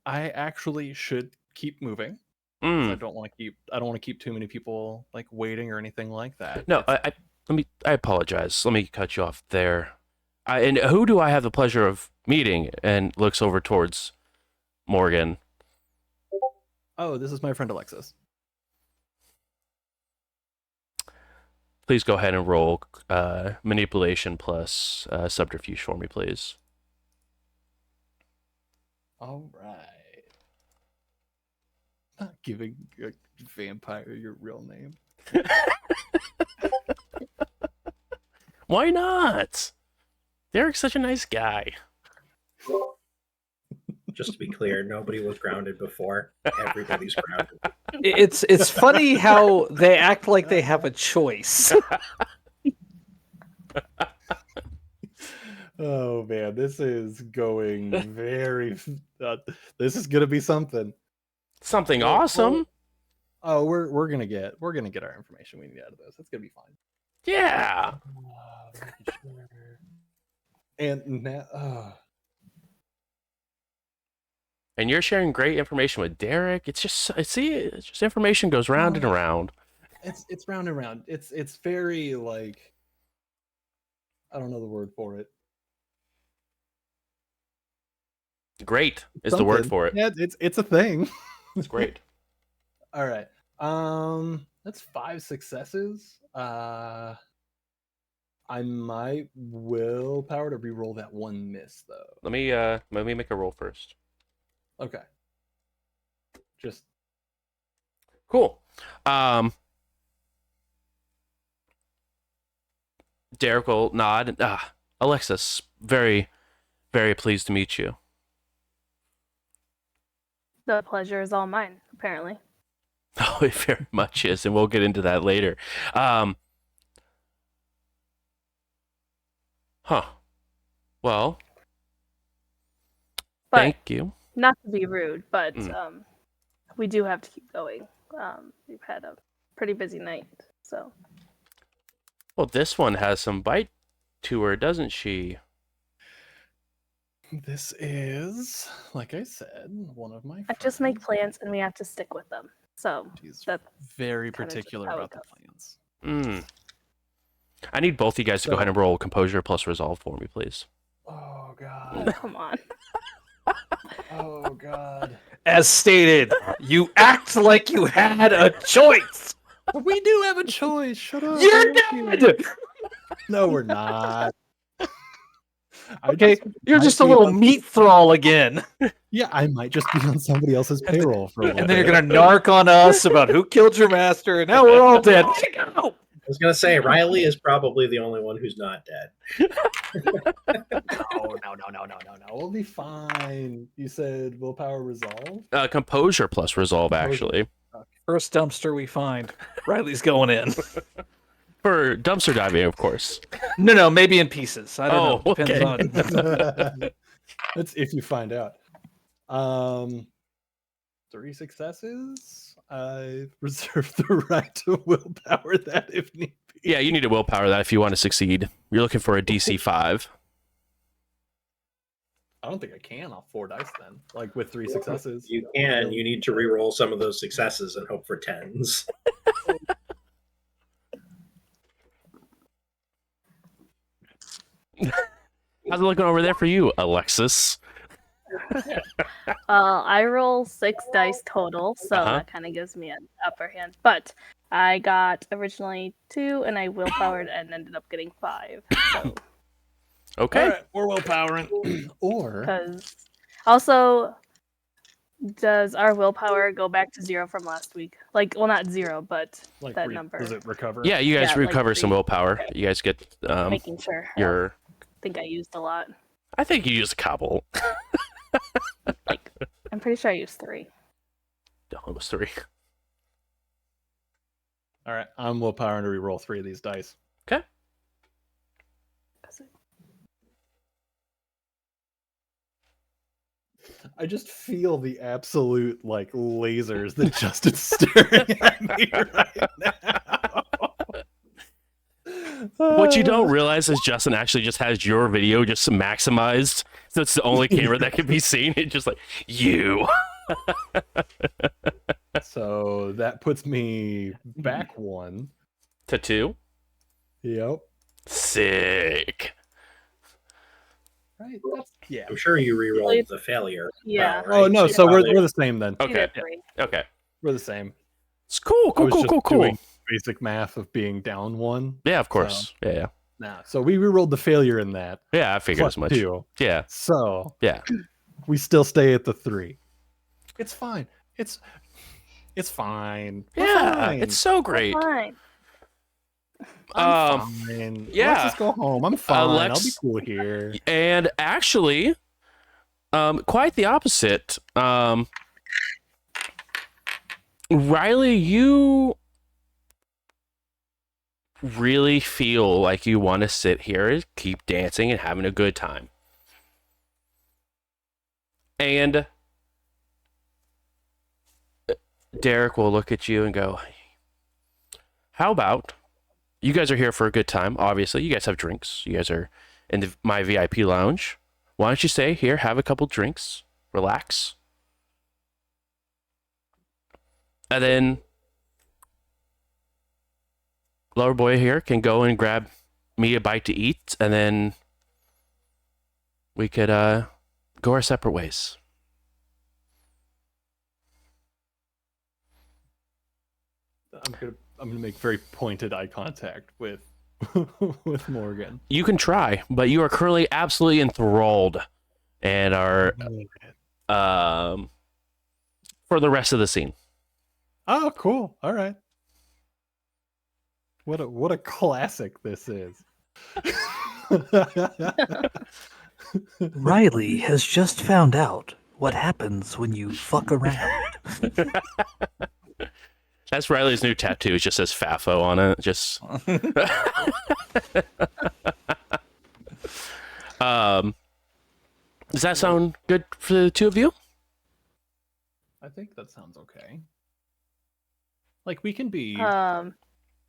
I actually should keep moving. I Mm. don't want to keep too many people like waiting or anything like that. No, I apologize. Let me cut you off there. And who do I have the pleasure of meeting? And looks over towards Morgan. Oh, this is my friend Alexis. Please go ahead and roll manipulation plus subterfuge for me, please. All right. Not giving a vampire your real name. Why not? Derek's such a nice guy. Just to be clear, nobody was grounded before. Everybody's grounded. It's funny how they act like they have a choice. Oh man, this is going very. This is gonna be something. Something Well, awesome. Oh, we're gonna get our information we need out of this. It's gonna be fine. Yeah. And now, And you're sharing great information with Derek. It's just information goes round and around. it's round and round. It's very like, I don't know the word for it. Great is the word Something. for it. Yeah, it's a thing. It's great. All right. That's 5 successes. I might willpower to re-roll that one miss though. Let me make a roll first. Okay. Just Cool. Derek will nod. Alexis, very, very pleased to meet you. The pleasure is all mine, apparently. Oh, it very much is, and we'll get into that later. Well, But thank you. not to be rude, but Mm. we do have to keep going. We've had a pretty busy night, so. Well, this one has some bite to her, doesn't she? this is, like I said, one of my I just make friends. plans and we have to stick with them. So She's that's very kinda just particular how it about the goes. plans. I need both you guys to go So- ahead and roll composure plus resolve for me, please. Oh Oh, god. come on. Oh god. As stated, you act like you had a choice. We do have a choice. Shut up. You're Thank you. dead. No, we're not. Okay, you're might just a be little on- meat thrall again. Yeah, I might just be on somebody else's payroll for a little And then you're bit. gonna narc on us about who killed your master, and now we're all dead. I was gonna say Riley is probably the only one who's not dead. No. We'll be fine. You said willpower resolve? Composure plus resolve, Composure. actually. First dumpster we find, Riley's going in. For dumpster diving, of course. No, maybe in pieces. I don't know. Depends okay. on. That's if you find out. 3 successes. I reserve the right to willpower that if need be. Yeah, you need to willpower that if you want to succeed. You're looking for a DC 5. I don't think I can off 4 dice then. Like with 3 successes. You can. You need to re-roll some of those successes and hope for 10s. How's it looking over there for you, Alexis? I roll 6 dice total, so that kind of gives me an upper hand. But I got originally 2, and I willpowered and ended up getting 5. So, Okay. All right, we're willpowering. Or because also, does our willpower go back to 0 from last week? Like, well, not 0, but like that number. does it recover? Yeah, you guys Yeah, like recover some the- willpower. okay. You guys get Making sure. I your. think I used a lot. I think you used a couple. Like, I'm pretty sure I used 3. No, it was 3. All right, I'm willpowering to re-roll 3 of these dice. Okay. I just feel the absolute like lasers that Justin's staring at me right now. What you don't realize is Justin actually just has your video just maximized, so it's the only camera that can be seen. It's just like you. So that puts me back 1 to 2. Yep. Sick. Right. Yeah. I'm sure you re-rolled the failure. Yeah. Well, right? Oh no, you so we're probably- the same then. Okay. Either 3. Okay. We're the same. It's cool. I was just Cool. doing basic math of being down 1. Yeah, of course. Yeah. Nah. So we re-rolled the failure in that. Yeah, I figured Plus as much. 2. Yeah. So Yeah. we still stay at the 3. It's fine. It's fine. We're Yeah. fine. It's so great. Fine. I'm fine. yeah. Let's just go home. I'm fine. I'll be Lex- cool here. And actually, quite the opposite. Riley, you really feel like you want to sit here and keep dancing and having a good time. And Derek will look at you and go, how about you guys are here for a good time? Obviously, you guys have drinks. You guys are in my VIP lounge. Why don't you stay here, have a couple drinks, relax, and then lower boy here can go and grab me a bite to eat, and then we could go our separate ways. I'm gonna make very pointed eye contact with with Morgan. You can try, but you are currently absolutely enthralled and are for the rest of the scene. Oh, cool. All right. What a classic this is. Riley has just found out what happens when you fuck around. That's Riley's new tattoo. It just says FAFO on it. Just does that sound good for the two of you? I think that sounds okay. Like we can be a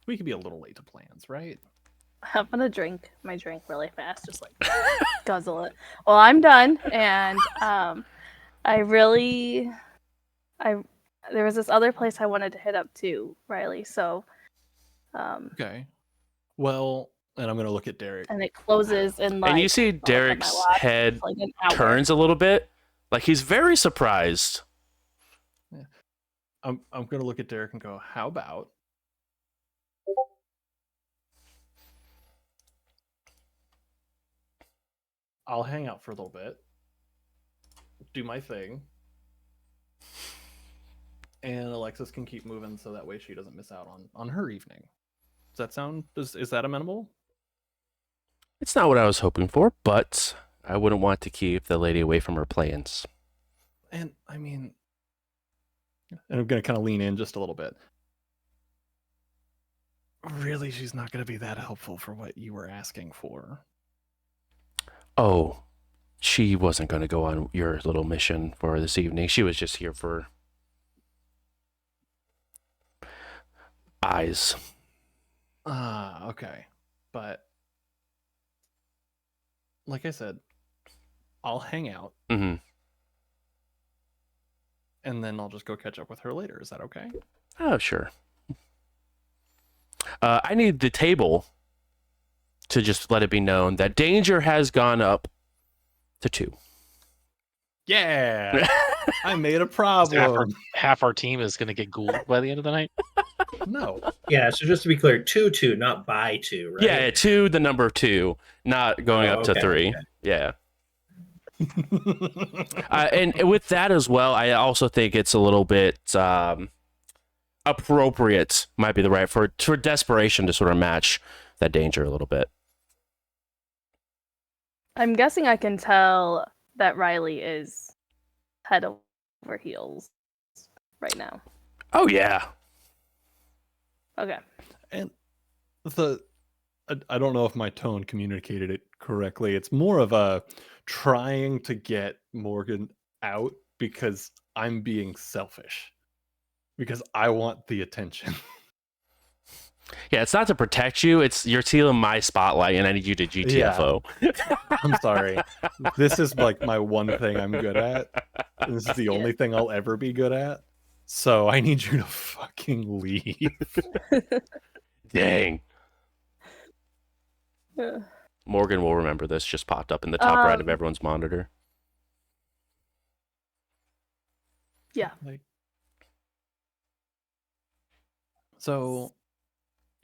little late to plans, right? I'm gonna drink my drink really fast, just like guzzle it. Well, I'm done, and there was this other place I wanted to hit up too, Riley. So, Okay. Well, and I'm gonna look at Derek. and it closes in like. And you see I'll look at my Derek's watch, head it's like an hour. turns a little bit, like he's very surprised. I'm gonna look at Derek and go, how about I'll hang out for a little bit, do my thing, and Alexis can keep moving so that way she doesn't miss out on her evening. Does that sound is that amenable? It's not what I was hoping for, but I wouldn't want to keep the lady away from her plans. And I mean, and I'm gonna kind of lean in just a little bit. Really, she's not gonna be that helpful for what you were asking for. Oh, she wasn't going to go on your little mission for this evening. She was just here for eyes. Ah, okay. But like I said, I'll hang out Mm-hmm. and then I'll just go catch up with her later. Is that okay? Oh, sure. I need the table to just let it be known that danger has gone up to 2. Yeah. I made a Half problem. half our team is going to get ghouled by the end of the night. No. Yeah, so just to be clear, 2-2, not by 2, right? Yeah, 2, the number 2, not going up to okay, 3. okay. Yeah. And with that as well, I also think it's a little bit appropriate, might be the right for desperation to sort of match that danger a little bit. I'm guessing I can tell that Riley is head over heels right now. Oh yeah. Okay. And I don't know if my tone communicated it correctly. It's more of a trying to get Morgan out because I'm being selfish. Because I want the attention. Yeah, it's not to protect you. It's you're stealing my spotlight, and I need you to GTFO. I'm sorry. This is like my one thing I'm good at. This is the only thing I'll ever be good at. So I need you to fucking leave. Dang. Uh, Morgan will remember this. Just popped up in the top right of everyone's monitor. Yeah. Like, so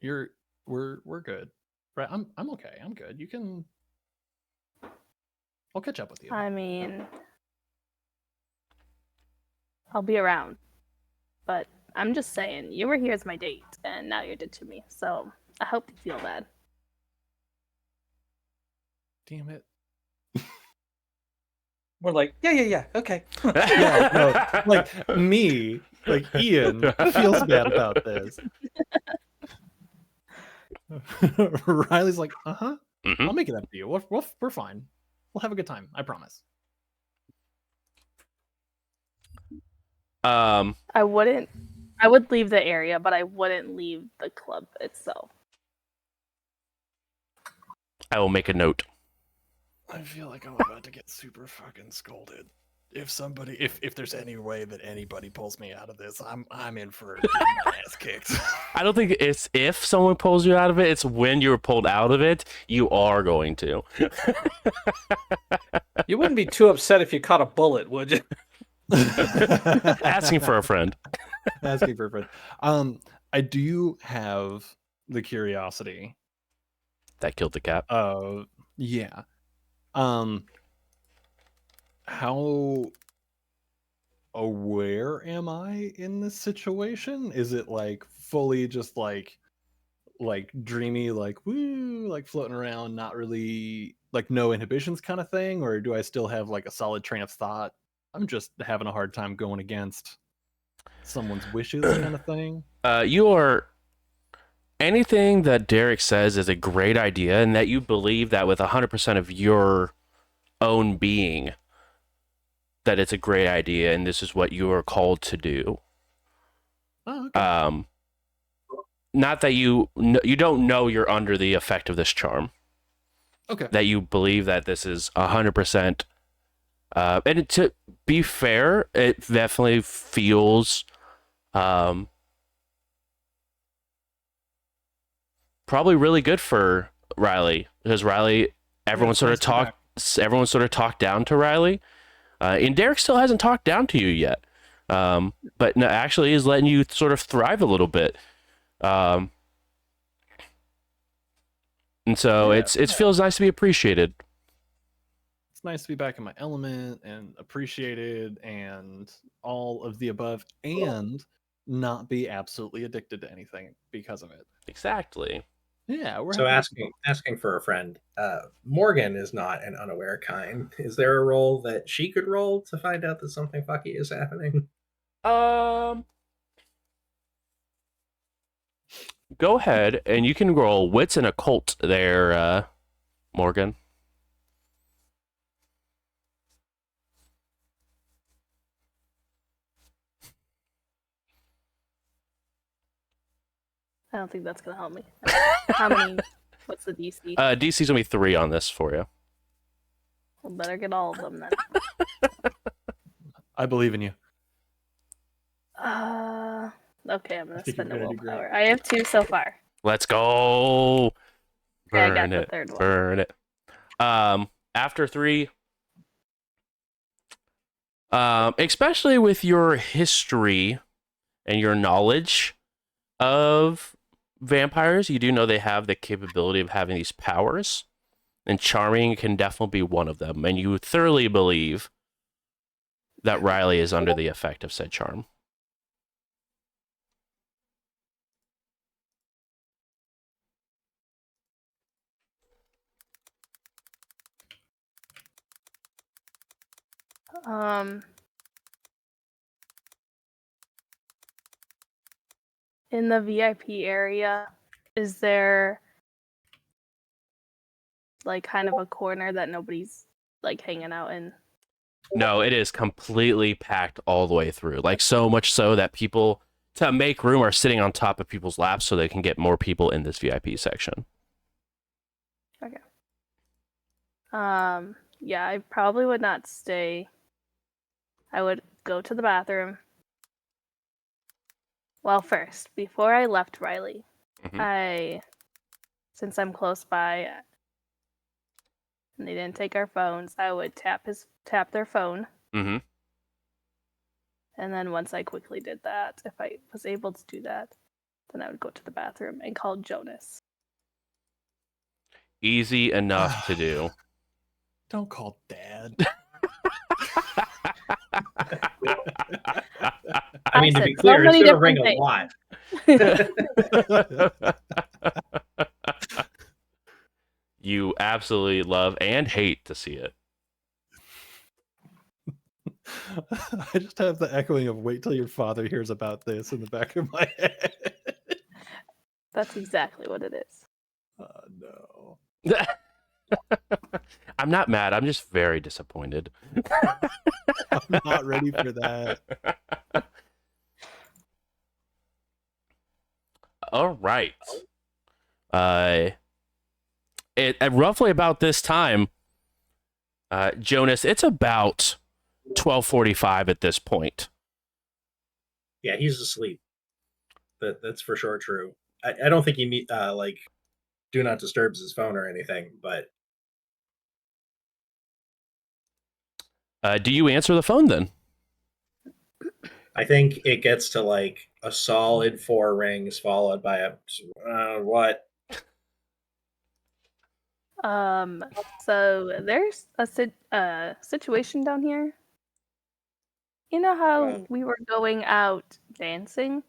we're good, right? I'm okay. I'm good. You can. I'll catch up with you. I mean, I'll be around. But I'm just saying, you were here as my date, and now you're dead to me. So I hope you feel bad. Damn it. We're like, yeah, okay. Yeah, no, like me, like Ian feels bad about this. Riley's like, uh-huh. Mhm. I'll make it up to you. We're fine. We'll have a good time. I promise. I would leave the area, but I wouldn't leave the club itself. I will make a note. I feel like I'm about to get super fucking scolded. If there's any way that anybody pulls me out of this, I'm in for getting my ass kicked. I don't think it's if someone pulls you out of it, it's when you're pulled out of it, you are going to. You wouldn't be too upset if you caught a bullet, would you? Asking for a friend. Asking for a friend. I do have the curiosity. That killed the cat. Yeah. How aware am I in this situation? Is it like fully just like dreamy, like woo, like floating around, not really like no inhibitions kind of thing, or do I still have like a solid train of thought? I'm just having a hard time going against someone's wishes kind of thing. You are anything that Derek says is a great idea, and that you believe that with 100% of your own being that it's a great idea and this is what you are called to do. Oh, okay. Not that you don't know you're under the effect of this charm. Okay. That you believe that this is 100%. And to be fair, it definitely feels probably really good for Riley, because Riley, everyone sort of talked down to Riley, and Derek still hasn't talked down to you yet, but no, actually is letting you sort of thrive a little bit, and so it feels nice to be appreciated. It's nice to be back in my element and appreciated and all of the above, and not be absolutely addicted to anything because of it. Exactly. Yeah, we're So having asking for a friend. Morgan is not an unaware kind. Is there a roll that she could roll to find out that something fucky is happening? Go ahead and you can roll wits and occult there, Morgan. I don't think that's gonna help me. How many? What's the DC? DC's gonna be 3 on this for you. Well, better get all of them then. I believe in you. Okay, I'm gonna think spend a you're gonna do great. willpower. I have 2 so far. Let's go. Okay, I Burn got the it. third one. Burn it. After 3, especially with your history and your knowledge of vampires, you do know they have the capability of having these powers, and charming can definitely be one of them, and you thoroughly believe that Riley is under the effect of said charm. In the VIP area, is there like kind of a corner that nobody's like hanging out in? No, it is completely packed all the way through. Like so much so that people to make room are sitting on top of people's laps so they can get more people in this VIP section. Yeah, I probably would not stay. I would go to the bathroom. Well, first, before I left Riley, since I'm close by and they didn't take our phones, I would tap their phone. Mm-hmm. And then once I quickly did that, if I was able to do that, then I would go to the bathroom and call Jonas. Easy enough to do. Don't call Dad. I mean, to said be so clear, it's many going to ring different a lot. You absolutely love and hate to see it. I just have the echoing of "wait till your father hears about this" in the back of my head. That's exactly what it is. No. I'm not mad. I'm just very disappointed. I'm not ready for that. All right. At roughly about this time, Jonas, it's about 12:45 at this point. Yeah, he's asleep. That's for sure true. I don't think he need like do not disturbs his phone or anything, but Do you answer the phone then? I think it gets to like a solid 4 rings followed by a what? So there's a situation down here. You know how we were going out dancing?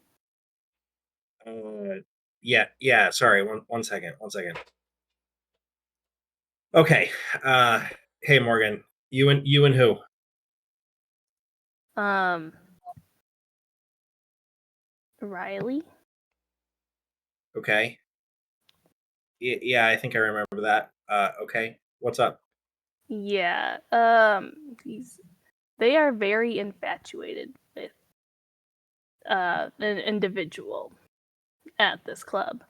Yeah. Sorry, one second. Okay. Hey Morgan, you and who? Riley? Okay. Yeah, I think I remember that. Okay. What's up? Yeah. They are very infatuated with an individual at this club.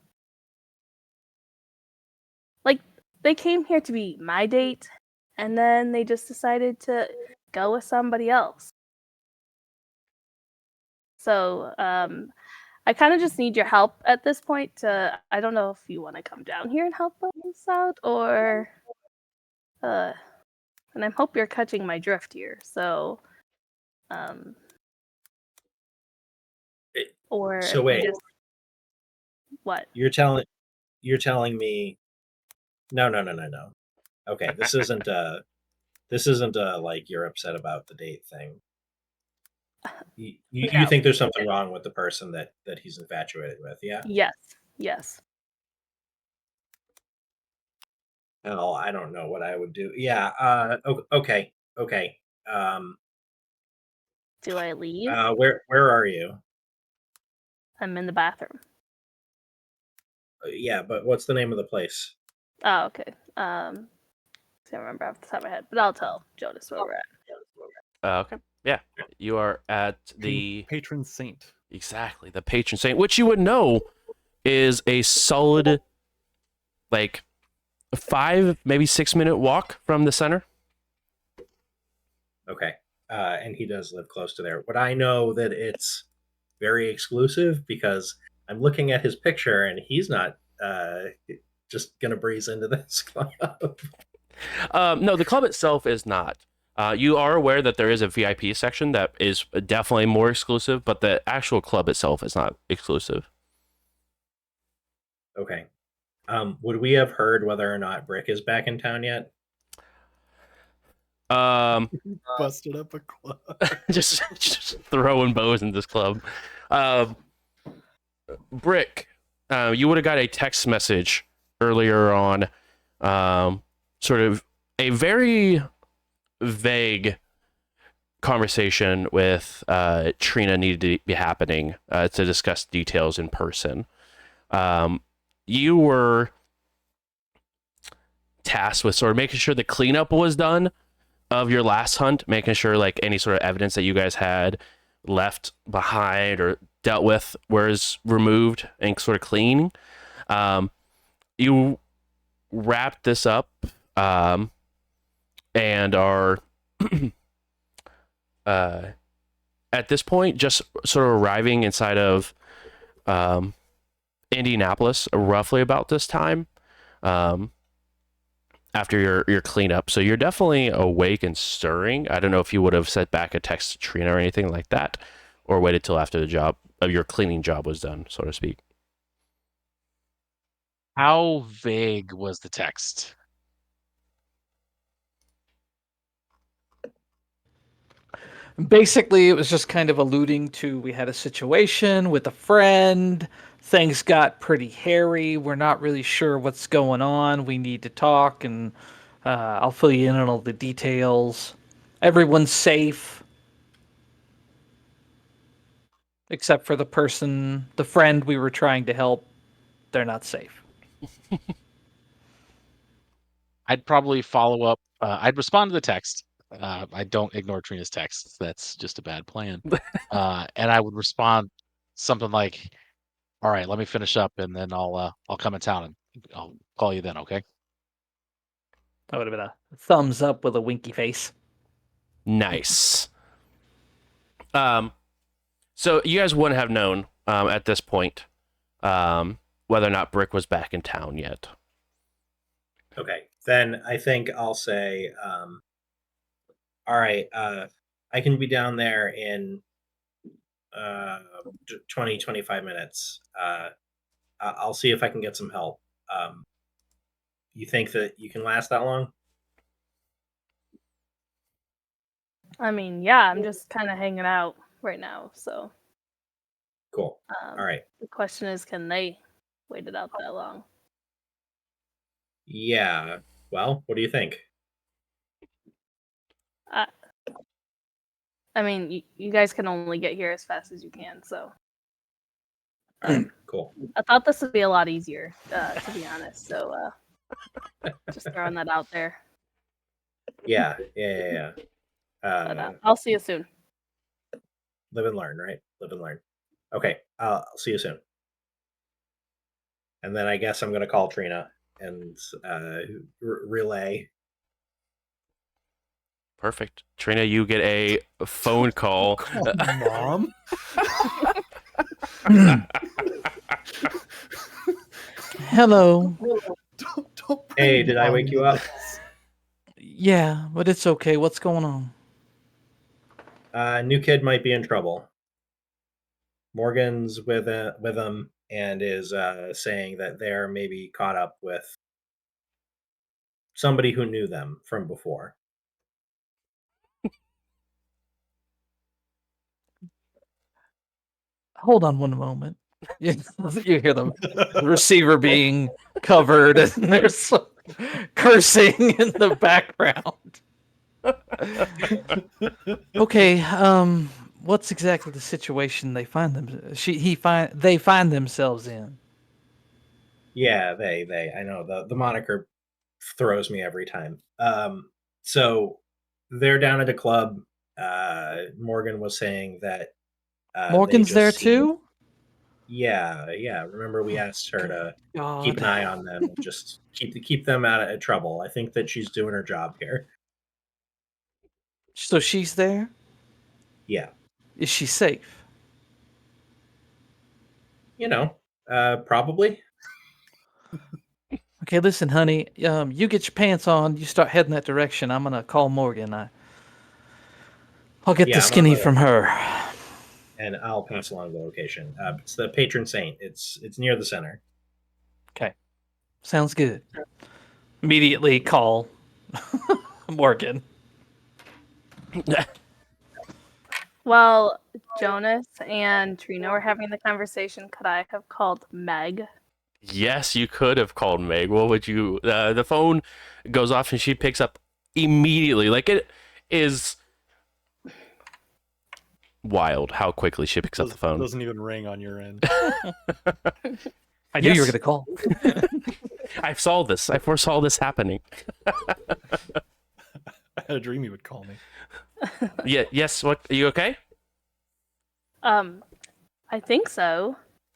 Like, they came here to be my date, and then they just decided to go with somebody else. So, I kind of just need your help at this point. I don't know if you want to come down here and help us out, or, and I hope you're catching my drift here. So, or So if wait, you just what? you're telling me no. Okay, this isn't like you're upset about the date thing. You No. think there's something wrong with the person that he's infatuated with, yeah? Yes. Oh, I don't know what I would do. Yeah, okay. Do I leave? Where are you? I'm in the bathroom. Yeah, but what's the name of the place? Oh, okay. Can't remember off the top of my head, but I'll tell Jonas where we're at. Okay. Yeah. You are at the patron saint. Exactly, the patron saint, which you would know is a solid like 5, maybe 6 minute walk from the center. Okay. And he does live close to there. Would I know that it's very exclusive? Because I'm looking at his picture and he's not just going to breeze into this club. No, the club itself is not. You are aware that there is a VIP section that is definitely more exclusive, but the actual club itself is not exclusive. Okay. Would we have heard whether or not Brick is back in town yet? Busted up a club. just throwing bows in this club. Brick, you would have got a text message earlier on, sort of a very vague conversation with Trina needed to be happening to discuss details in person. You were tasked with sort of making sure the cleanup was done of your last hunt, making sure like any sort of evidence that you guys had left behind or dealt with, was removed and sort of clean. You wrap this up and are at this point just sort of arriving inside of Indianapolis roughly about this time after your cleanup. So you're definitely awake and stirring. I don't know if you would have sent back a text to Trina or anything like that, or waited till after the job of your cleaning job was done, so to speak. How vague was the text? Basically, it was just kind of alluding to we had a situation with a friend. Things got pretty hairy. We're not really sure what's going on. We need to talk, and I'll fill you in on all the details. Everyone's safe, except for the friend we were trying to help. They're not safe. I'd probably follow up. I'd respond to the text. I don't ignore Trina's texts. That's just a bad plan. And I would respond something like, "All right, let me finish up, and then I'll come in town and I'll call you then." Okay. That would have been a thumbs up with a winky face. Nice. So you guys wouldn't have known at this point whether or not Brick was back in town yet. Okay, then I think I'll say, all right, I can be down there in 20, 25 minutes. I'll see if I can get some help. You think that you can last that long? I mean, yeah, I'm just kind of hanging out right now. So Cool. All right. the question is, can they wait it out that long? Yeah. Well, what do you think? I mean, you guys can only get here as fast as you can. So All right. Cool. I thought this would be a lot easier, to be honest. So just throwing that out there. Yeah. But I'll see you soon. Live and learn, right? Live and learn. Okay. I'll see you soon. And then I guess I'm going to call Trina and relay. Perfect. Trina, you get a phone call. Mom? Hello. Don't Hey, bring did I Mom wake you into up? this. Yeah, but it's okay. What's going on? New kid might be in trouble. Morgan's with him and is saying that they're maybe caught up with somebody who knew them from before. Hold on one moment. You hear the receiver being covered, and there's some cursing in the background. Okay, what's exactly the situation they find them? They find themselves in. Yeah, they. I know the moniker throws me every time. So they're down at a club. Morgan was saying that they Morgan's there just seen. too. Yeah. Remember we asked her to keep God. an eye on them, and just keep them out of trouble. I think that she's doing her job here. So she's there. Yeah, Is she safe? probably. Okay, listen, honey. You get your pants on. You start heading that direction. I'm gonna call Morgan. I'll get Yeah, the I'm on my skinny way. from her. And I'll pass along the location. It's the patron saint. It's near the center. Okay, sounds good. Immediately call Morgan. While Jonas and Trina were having the conversation, could I have called Meg? Yes, you could have called Meg. What would you? The phone goes off and she picks up immediately. Like, it is wild how quickly she picks up the phone. Doesn't even ring on your end. I knew you were Yes. gonna call. I saw this. I foresaw this happening. I had a dream you would call me. Yeah. Yes. What? Are you okay? I think so.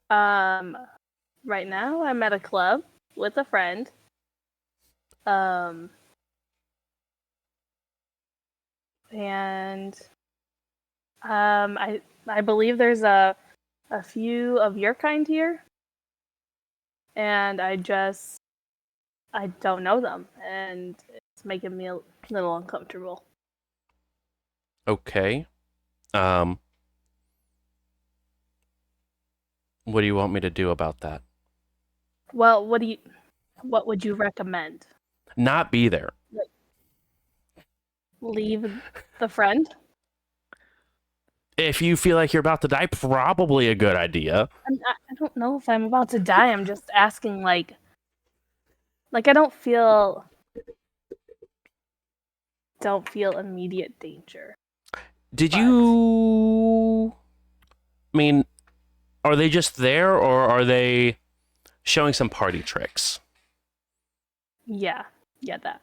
Right now I'm at a club with a friend. And I believe there's a few of your kind here, and I don't know them, and it's making me a little uncomfortable. Okay. What do you want me to do about that? Well, what would you recommend? Not be there. Leave the friend? If you feel like you're about to die, probably a good idea. I don't know if I'm about to die. I'm just asking, like I don't feel immediate danger. Did But- you? I mean, are they just there, or are they showing some party tricks? Yeah, that.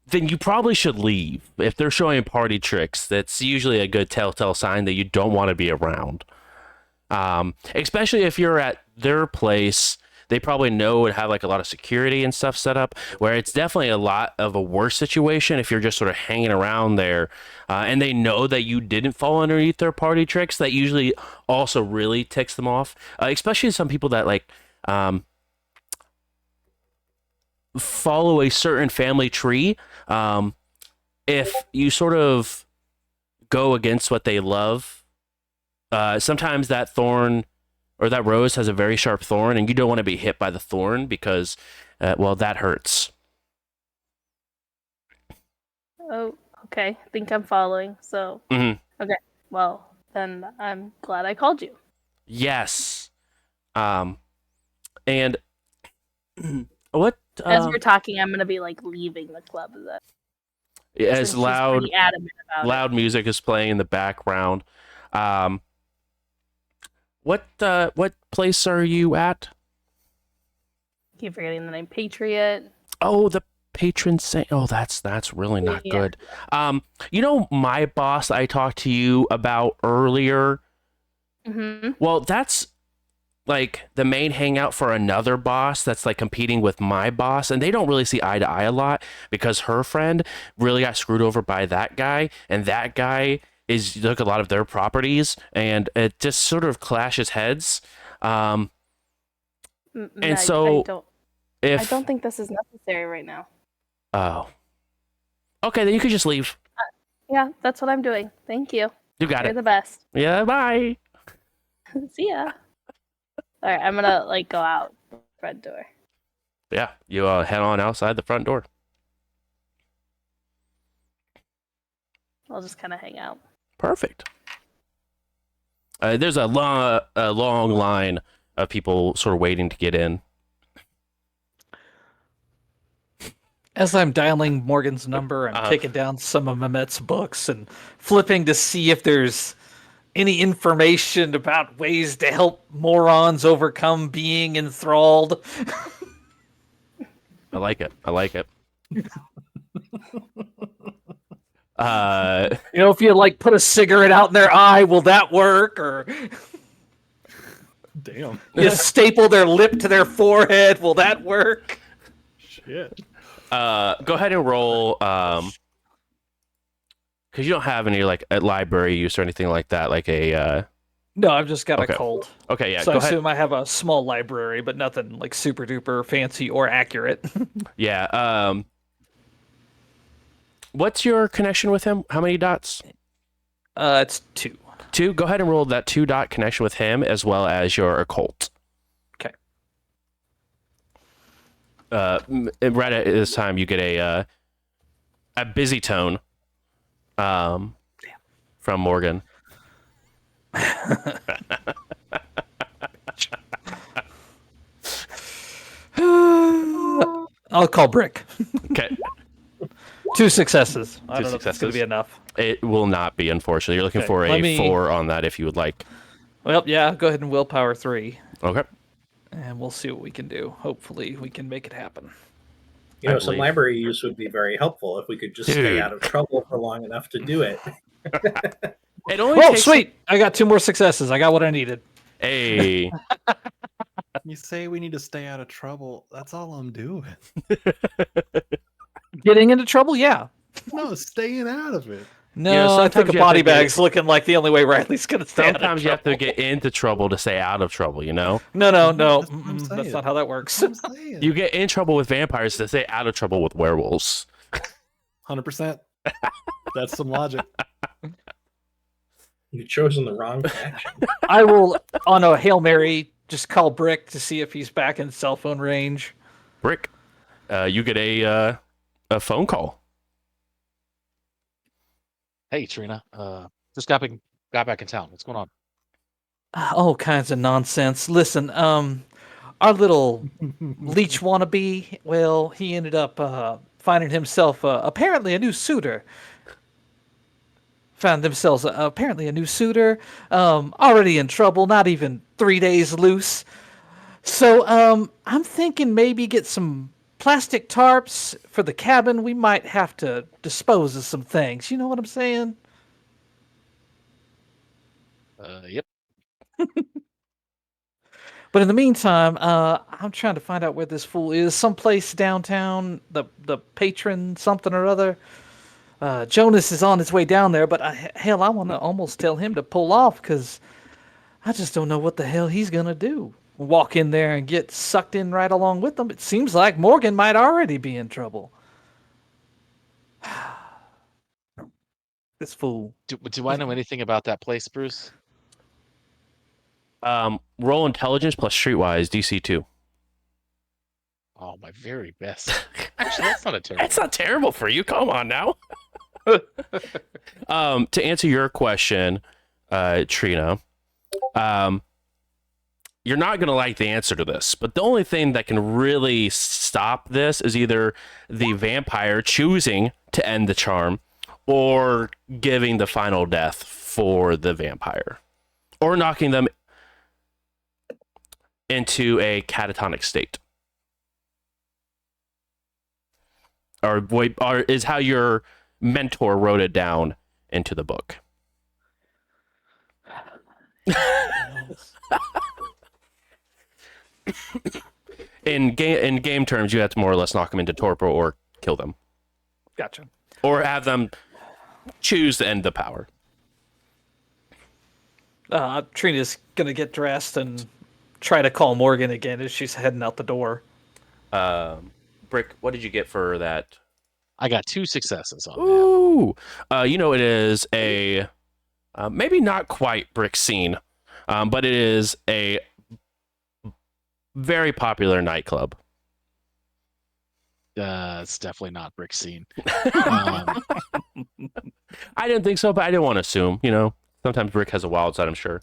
Then you probably should leave. If they're showing party tricks, that's usually a good telltale sign that you don't want to be around. Especially if you're at their place, they probably know and have like a lot of security and stuff set up, where it's definitely a lot of a worse situation if you're just sort of hanging around there, and they know that you didn't fall underneath their party tricks. That usually also really ticks them off, especially some people that like follow a certain family tree. If you sort of go against what they love, sometimes that thorn or that rose has a very sharp thorn, and you don't want to be hit by the thorn because, well, that hurts. Oh, okay. I think I'm following. So, Mhm. Okay. Well, then I'm glad I called you. Yes. And what? As we're talking, I'm gonna be like leaving the club. Is that As since she's loud pretty adamant about loud music is playing in the background. What place are you at? it. Keep forgetting the name Patriot. Oh, the patron saint. Oh, that's really not Yeah. good. You know my boss I talked to you about earlier. Mm-hmm. Well, that's like the main hangout for another boss that's like competing with my boss, and they don't really see eye to eye a lot because her friend really got screwed over by that guy, and that guy took a lot of their properties, and it just sort of clashes heads. And so I don't think this is necessary right now. Oh, okay, then you could just leave. Yeah, that's what I'm doing. Thank you. You got You're it. the best. Yeah, bye. See ya. All right, I'm gonna like go out front door. Yeah, you head on outside the front door. I'll just kind of hang out. Perfect. There's a long line of people sort of waiting to get in. As I'm dialing Morgan's number, I'm taking down some of Mehmet's books and flipping to see if there's any information about ways to help morons overcome being enthralled. I like it. If you like put a cigarette out in their eye, will that work? Or Damn. you staple their lip to their forehead, will that work? Shit. Go ahead and roll. Because you don't have any like a library use or anything like that, like a. No, I've just got Okay. a cult. Okay, yeah. So Go I ahead. assume I have a small library, but nothing like super duper fancy or accurate. Yeah. What's your connection with him? How many dots? It's 2. 2. Go ahead and roll that 2-dot connection with him as well as your occult. Okay. Right at this time, you get a busy tone. From Morgan. I'll call Brick. Okay. 2 successes. I Two don't know if it's going successes. to be enough. It will not be, unfortunately. You're looking Okay, for let a me- 4 on that if you would like. Well, yeah, go ahead and willpower 3, Okay. and we'll see what we can do. Hopefully, we can make it happen. You know, I some believe. library use would be very helpful if we could just stay Dude. out of trouble for long enough to do it. It only Oh, takes sweet! I got 2 more successes. I got what I needed. Hey. You say we need to stay out of trouble. That's all I'm doing. Getting into trouble? Yeah. No, staying out of it. No, I think sometimes a you have to body get- bag's looking like the only way Riley's going to stay out of Sometimes you have to trouble. get into trouble to stay out of trouble, you know? No. That's what I'm That's saying. not how that works. That's what I'm saying. You get in trouble with vampires to stay out of trouble with werewolves. 100%. That's some logic. You've chosen the wrong faction. I will, on a Hail Mary, just call Brick to see if he's back in cell phone range. Brick, you get a phone call. Hey, Trina. Just got back in town. What's going on? All kinds of nonsense. Listen, our little leech wannabe, well, he ended up finding himself apparently a new suitor. Found themselves apparently a new suitor, already in trouble, not even 3 days loose. So I'm thinking maybe get some plastic tarps for the cabin. We might have to dispose of some things. You know what I'm saying? Yep. But in the meantime, I'm trying to find out where this fool is. Someplace downtown, the patron something or other. Jonas is on his way down there, but hell, I want to almost tell him to pull off because I just don't know what the hell he's going to do. Walk in there and get sucked in right along with them. It seems like Morgan might already be in trouble. This fool. Do I know anything about that place, Bruce? Roll intelligence plus streetwise DC 2. Oh, my very best. Actually, that's not a terrible. That's not terrible for you. Come on now. To answer your question, Trina, you're not going to like the answer to this, but the only thing that can really stop this is either the vampire choosing to end the charm or giving the final death for the vampire or knocking them into a catatonic state. Or is how your mentor wrote it down into the book. In game terms, you have to more or less knock them into torpor or kill them, Gotcha. or have them choose to end the power. Trina's gonna get dressed and try to call Morgan again as she's heading out the door. Brick, what did you get for that? I got 2 successes on that. Ooh, it is a maybe not quite brick scene, but it is a very popular nightclub. It's definitely not Brick Scene. I didn't think so, but I didn't want to assume. Sometimes Brick has a wild side, I'm sure.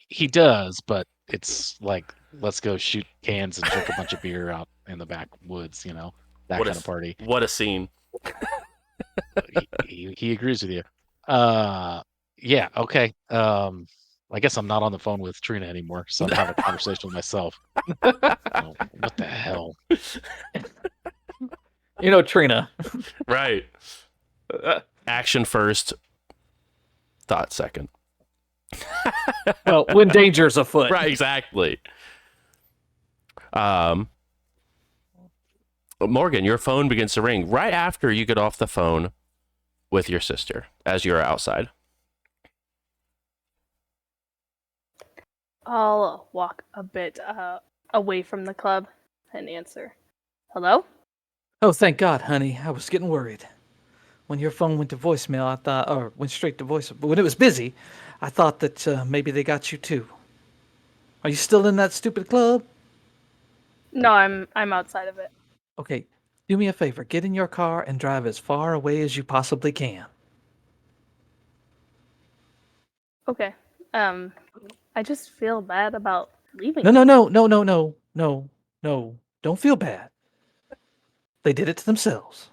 He does, but it's like, let's go shoot cans and drink a bunch of beer out in the backwoods, that What kind of party. What a scene. He agrees with you. Yeah, okay. I guess I'm not on the phone with Trina anymore, so I'm having a conversation with myself. Oh, what the hell? Trina. Right. Action first, thought second. Well, when danger's afoot. Right, exactly. Morgan, your phone begins to ring right after you get off the phone with your sister as you're outside. I'll walk a bit away from the club and answer. Hello? Oh, thank God, honey. I was getting worried. When your phone went to voicemail, I thought, or went straight to voicemail, but when it was busy, I thought that maybe they got you too. Are you still in that stupid club? No, I'm outside of it. Okay, do me a favor. Get in your car and drive as far away as you possibly can. Okay. I just feel bad about leaving. No. Don't feel bad. They did it to themselves.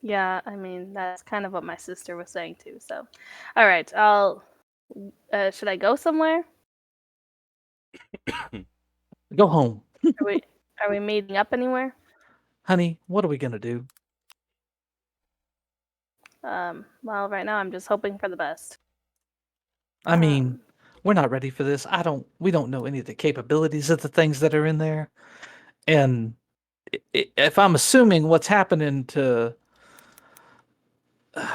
Yeah, I mean, that's kind of what my sister was saying too. So, all right, I'll. Should I go somewhere? Go home. Are we meeting up anywhere? Honey, what are we gonna do? Well, right now I'm just hoping for the best. I mean, Um, we're not ready for this. We don't know any of the capabilities of the things that are in there. And if I'm assuming what's happening to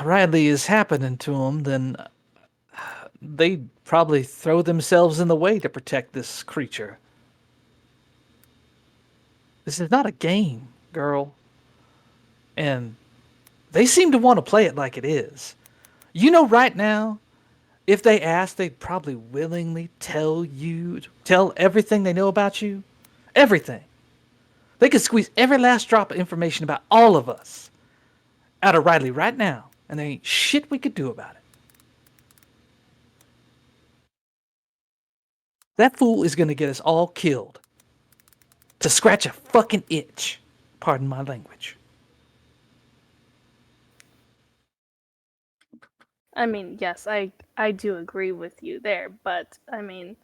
Riley is happening to him, then they'd probably throw themselves in the way to protect this creature. This is not a game, girl. And they seem to want to play it like it is. You know, right now, if they asked, they'd probably willingly tell everything they know about you. Everything. They could squeeze every last drop of information about all of us out of Riley right now, and there ain't shit we could do about it. That fool is going to get us all killed to scratch a fucking itch. Pardon my language. I mean, yes, I do agree with you there, but I mean,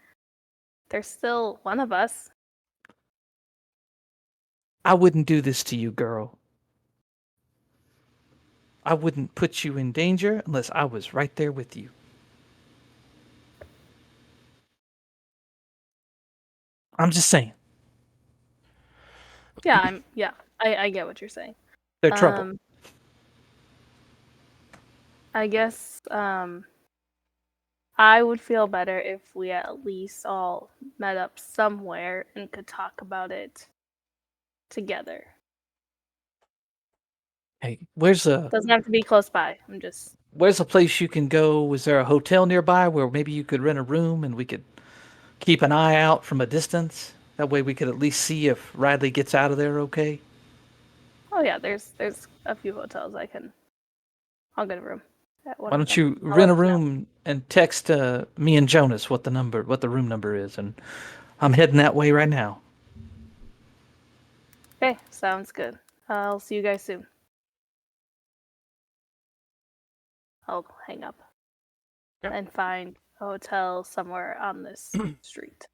there's still one of us. I wouldn't do this to you, girl. I wouldn't put you in danger unless I was right there with you. I'm just saying. Yeah, I get what you're saying. They're trouble. I guess I would feel better if we at least all met up somewhere and could talk about it together. Hey, Doesn't have to be close by. where's a place you can go? Is there a hotel nearby where maybe you could rent a room and we could keep an eye out from a distance? That way we could at least see if Riley gets out of there okay. Oh yeah, there's a few hotels I'll get a room at one Why of don't them. you I'll rent a let you know. room and text me and Jonas what the room number is, and I'm heading that way right now. Okay, sounds good. I'll see you guys soon. I'll hang up and find a hotel somewhere on this street.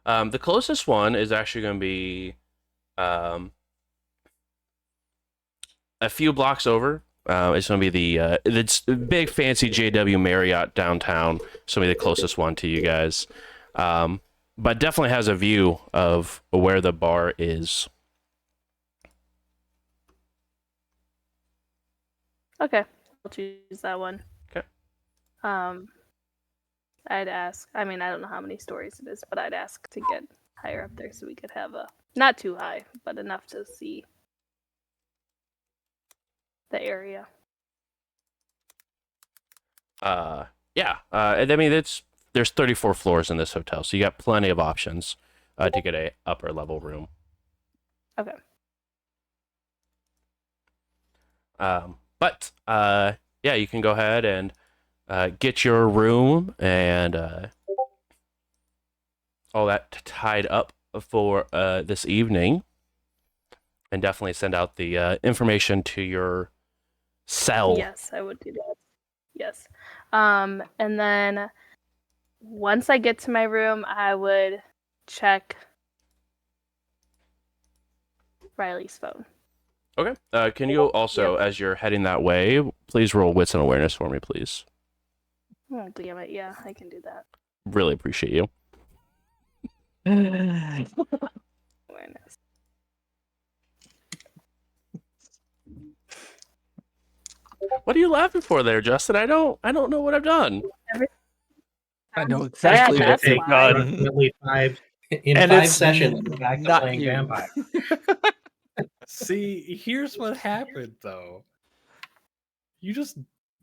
The closest one is actually going to be a few blocks over. It's going to be the big fancy JW Marriott downtown. It's going to be the closest one to you guys. But definitely has a view of where the bar is. Okay, I'll choose that one. Okay. I'd ask. I mean, I don't know how many stories it is, but I'd ask to get higher up there so we could have not too high, but enough to see the area. Yeah. I mean, there's 34 floors in this hotel, so you got plenty of options to get a upper level room. Okay. But yeah, you can go ahead and get your room and all that tied up for this evening, and definitely send out the information to your cell. Yes, I would do that. Yes. And then once I get to my room, I would check Riley's phone. Okay. Can you also, as you're heading that way, please roll wits and awareness for me, please? Oh, damn it. Yeah, I can do that. Really appreciate you. Awareness. What are you laughing for there, Justin? I don't know what I've done. I know exactly that's what you've why. done. Approximately in And 5 it's sessions, we're back to not playing you. vampire. See, here's what happened though. You just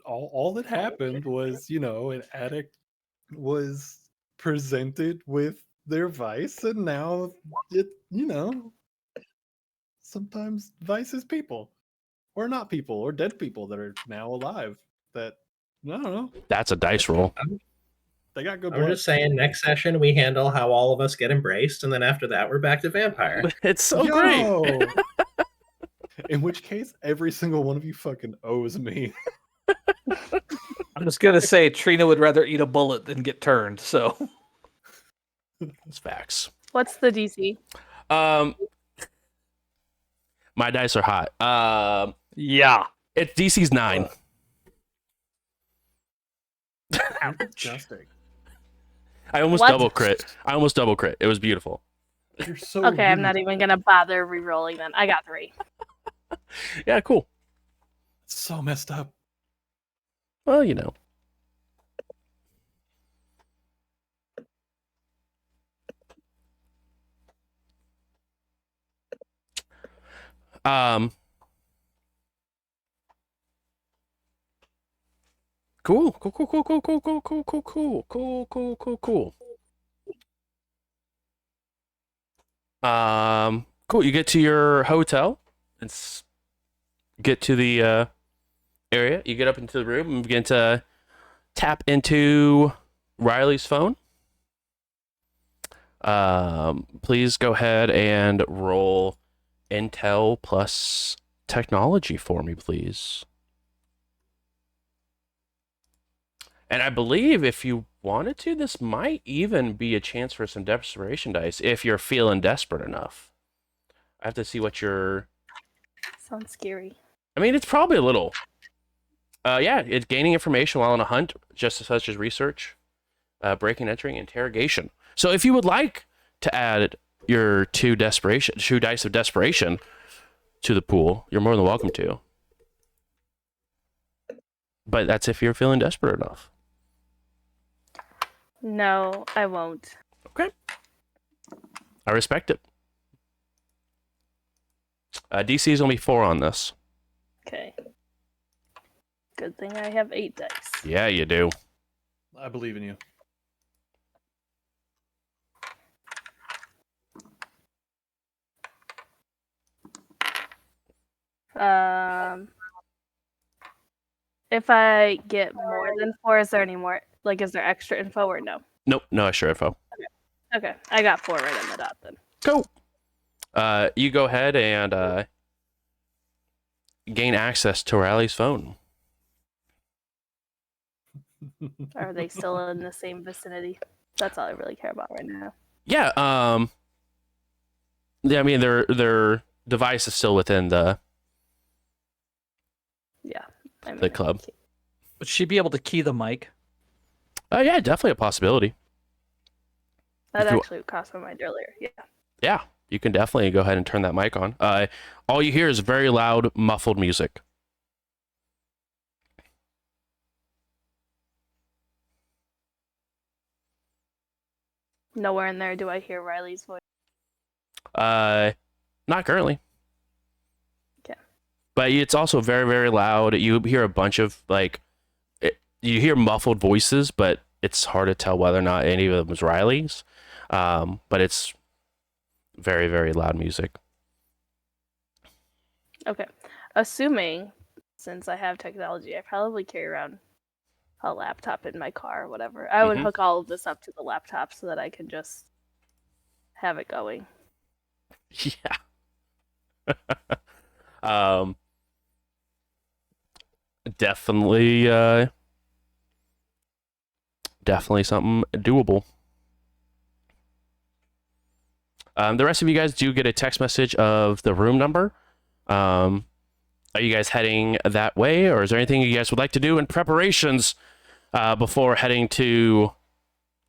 all that happened was, an addict was presented with their vice, and now it, sometimes vice is people. Or not people, or dead people that are now alive. That I don't know. That's a dice roll. They got good I'm blood. just saying, next session we handle how all of us get embraced, and then after that we're back to vampire. It's so great. Yo! In which case, every single one of you fucking owes me. I'm just gonna say Trina would rather eat a bullet than get turned. So It's facts. What's the DC? Um, My dice are hot. Yeah. It's DC's 9. You're disgusting. I almost What? double crit. It was beautiful. You're so Okay, I'm rude. not even gonna bother re-rolling then. I got 3. Yeah, cool. It's so messed up. Well, you know. Cool. Cool. You get to your hotel. It's get to the area. You get up into the room and begin to tap into Riley's phone. Please go ahead and roll Intel plus technology for me, please. And I believe if you wanted to, this might even be a chance for some desperation dice if you're feeling desperate enough. I have to see what you're. Sounds scary. I mean, it's probably a little. Yeah, it's gaining information while on a hunt, just such as research, breaking, entering, interrogation. So if you would like to add your two dice of desperation to the pool, you're more than welcome to. But that's if you're feeling desperate enough. No, I won't. Okay. I respect it. DC is going to be 4 on this. Okay. Good thing I have 8 dice. Yeah, you do. I believe in you. If I get more than 4, is there any more? Like, is there extra info or no? Nope, no extra info. Okay, I got 4 right on the dot then. Go. You go ahead and gain access to Riley's phone. Are they still in the same vicinity? That's all I really care about right now. Yeah. Yeah. I mean, their device is still within the Yeah. I mean, the club. Would she be able to key the mic? Yeah, definitely a possibility. That if you- actually crossed my mind earlier. Yeah. Yeah, you can definitely go ahead and turn that mic on. All you hear is very loud, muffled music. Nowhere in there do I hear Riley's voice. Not currently. Okay. But it's also very, very loud. You hear a bunch of you hear muffled voices, but it's hard to tell whether or not any of them was Riley's. But it's very, very loud music. Okay. Assuming, since I have technology, I probably carry around a laptop in my car or whatever. I would Mhm. hook all of this up to the laptop so that I can just have it going. Yeah. Definitely, definitely something doable. The rest of you guys do get a text message of the room number. Are you guys heading that way, or is there anything you guys would like to do in preparations before heading to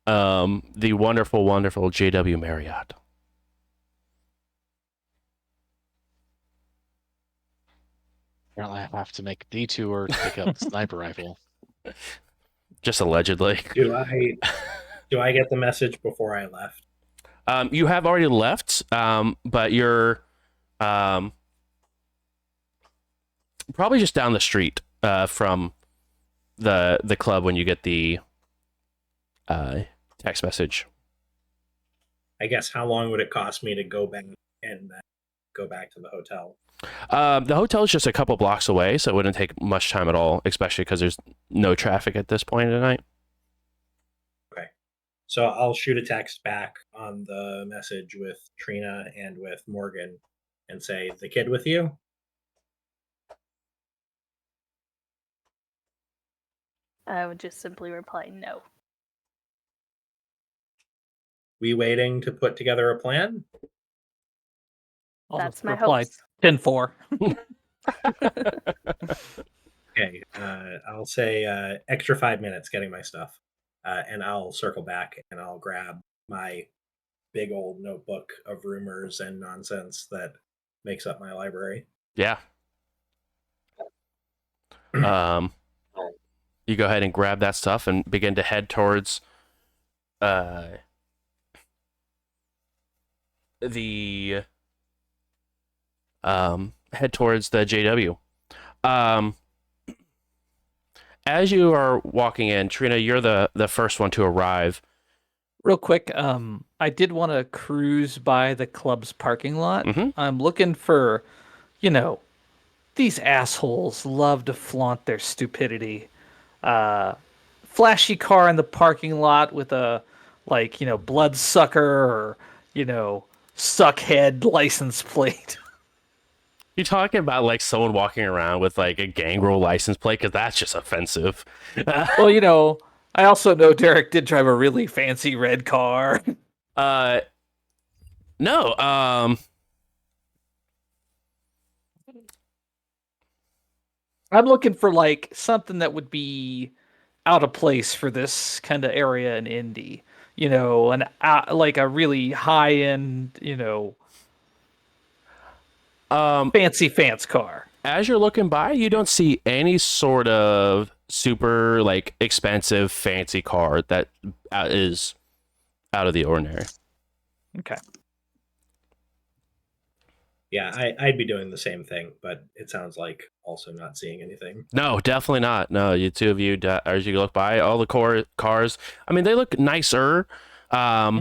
the wonderful, wonderful JW Marriott? Apparently, I have to make a detour to pick up the sniper rifle. Just allegedly. Do I get the message before I left? You have already left, but you're probably just down the street from the club when you get the text message. I guess how long would it cost me to go back and go back to the hotel? The hotel is just a couple blocks away, so it wouldn't take much time at all, especially because there's no traffic at this point of the night. Okay. So I'll shoot a text back on the message with Trina and with Morgan and say, "The kid with you?" I would just simply reply no. We waiting to put together a plan? I'll That's just my reply hopes. 10-4. Okay, I'll say extra 5 minutes getting my stuff, and I'll circle back and I'll grab my big old notebook of rumors and nonsense that makes up my library. Yeah. You go ahead and grab that stuff and begin to head towards the head towards the JW. As you are walking in, Trina, you're the first one to arrive. Real quick, I did want to cruise by the club's parking lot. Mhm. I'm looking for, these assholes love to flaunt their stupidity. Flashy car in the parking lot with a, bloodsucker or, suckhead license plate. You talking about like someone walking around with like a gangrel license plate? Because that's just offensive. Well, I also know Derek did drive a really fancy red car. No. I'm looking for like something that would be out of place for this kind of area in Indy. Like a really high end, fancy car. As you're looking by, you don't see any sort of super like expensive fancy car that is out of the ordinary. Okay. Yeah, I'd be doing the same thing, but it sounds like also not seeing anything. No, definitely not. No, you two of you, as you look by, all the cars. I mean, they look nicer, but I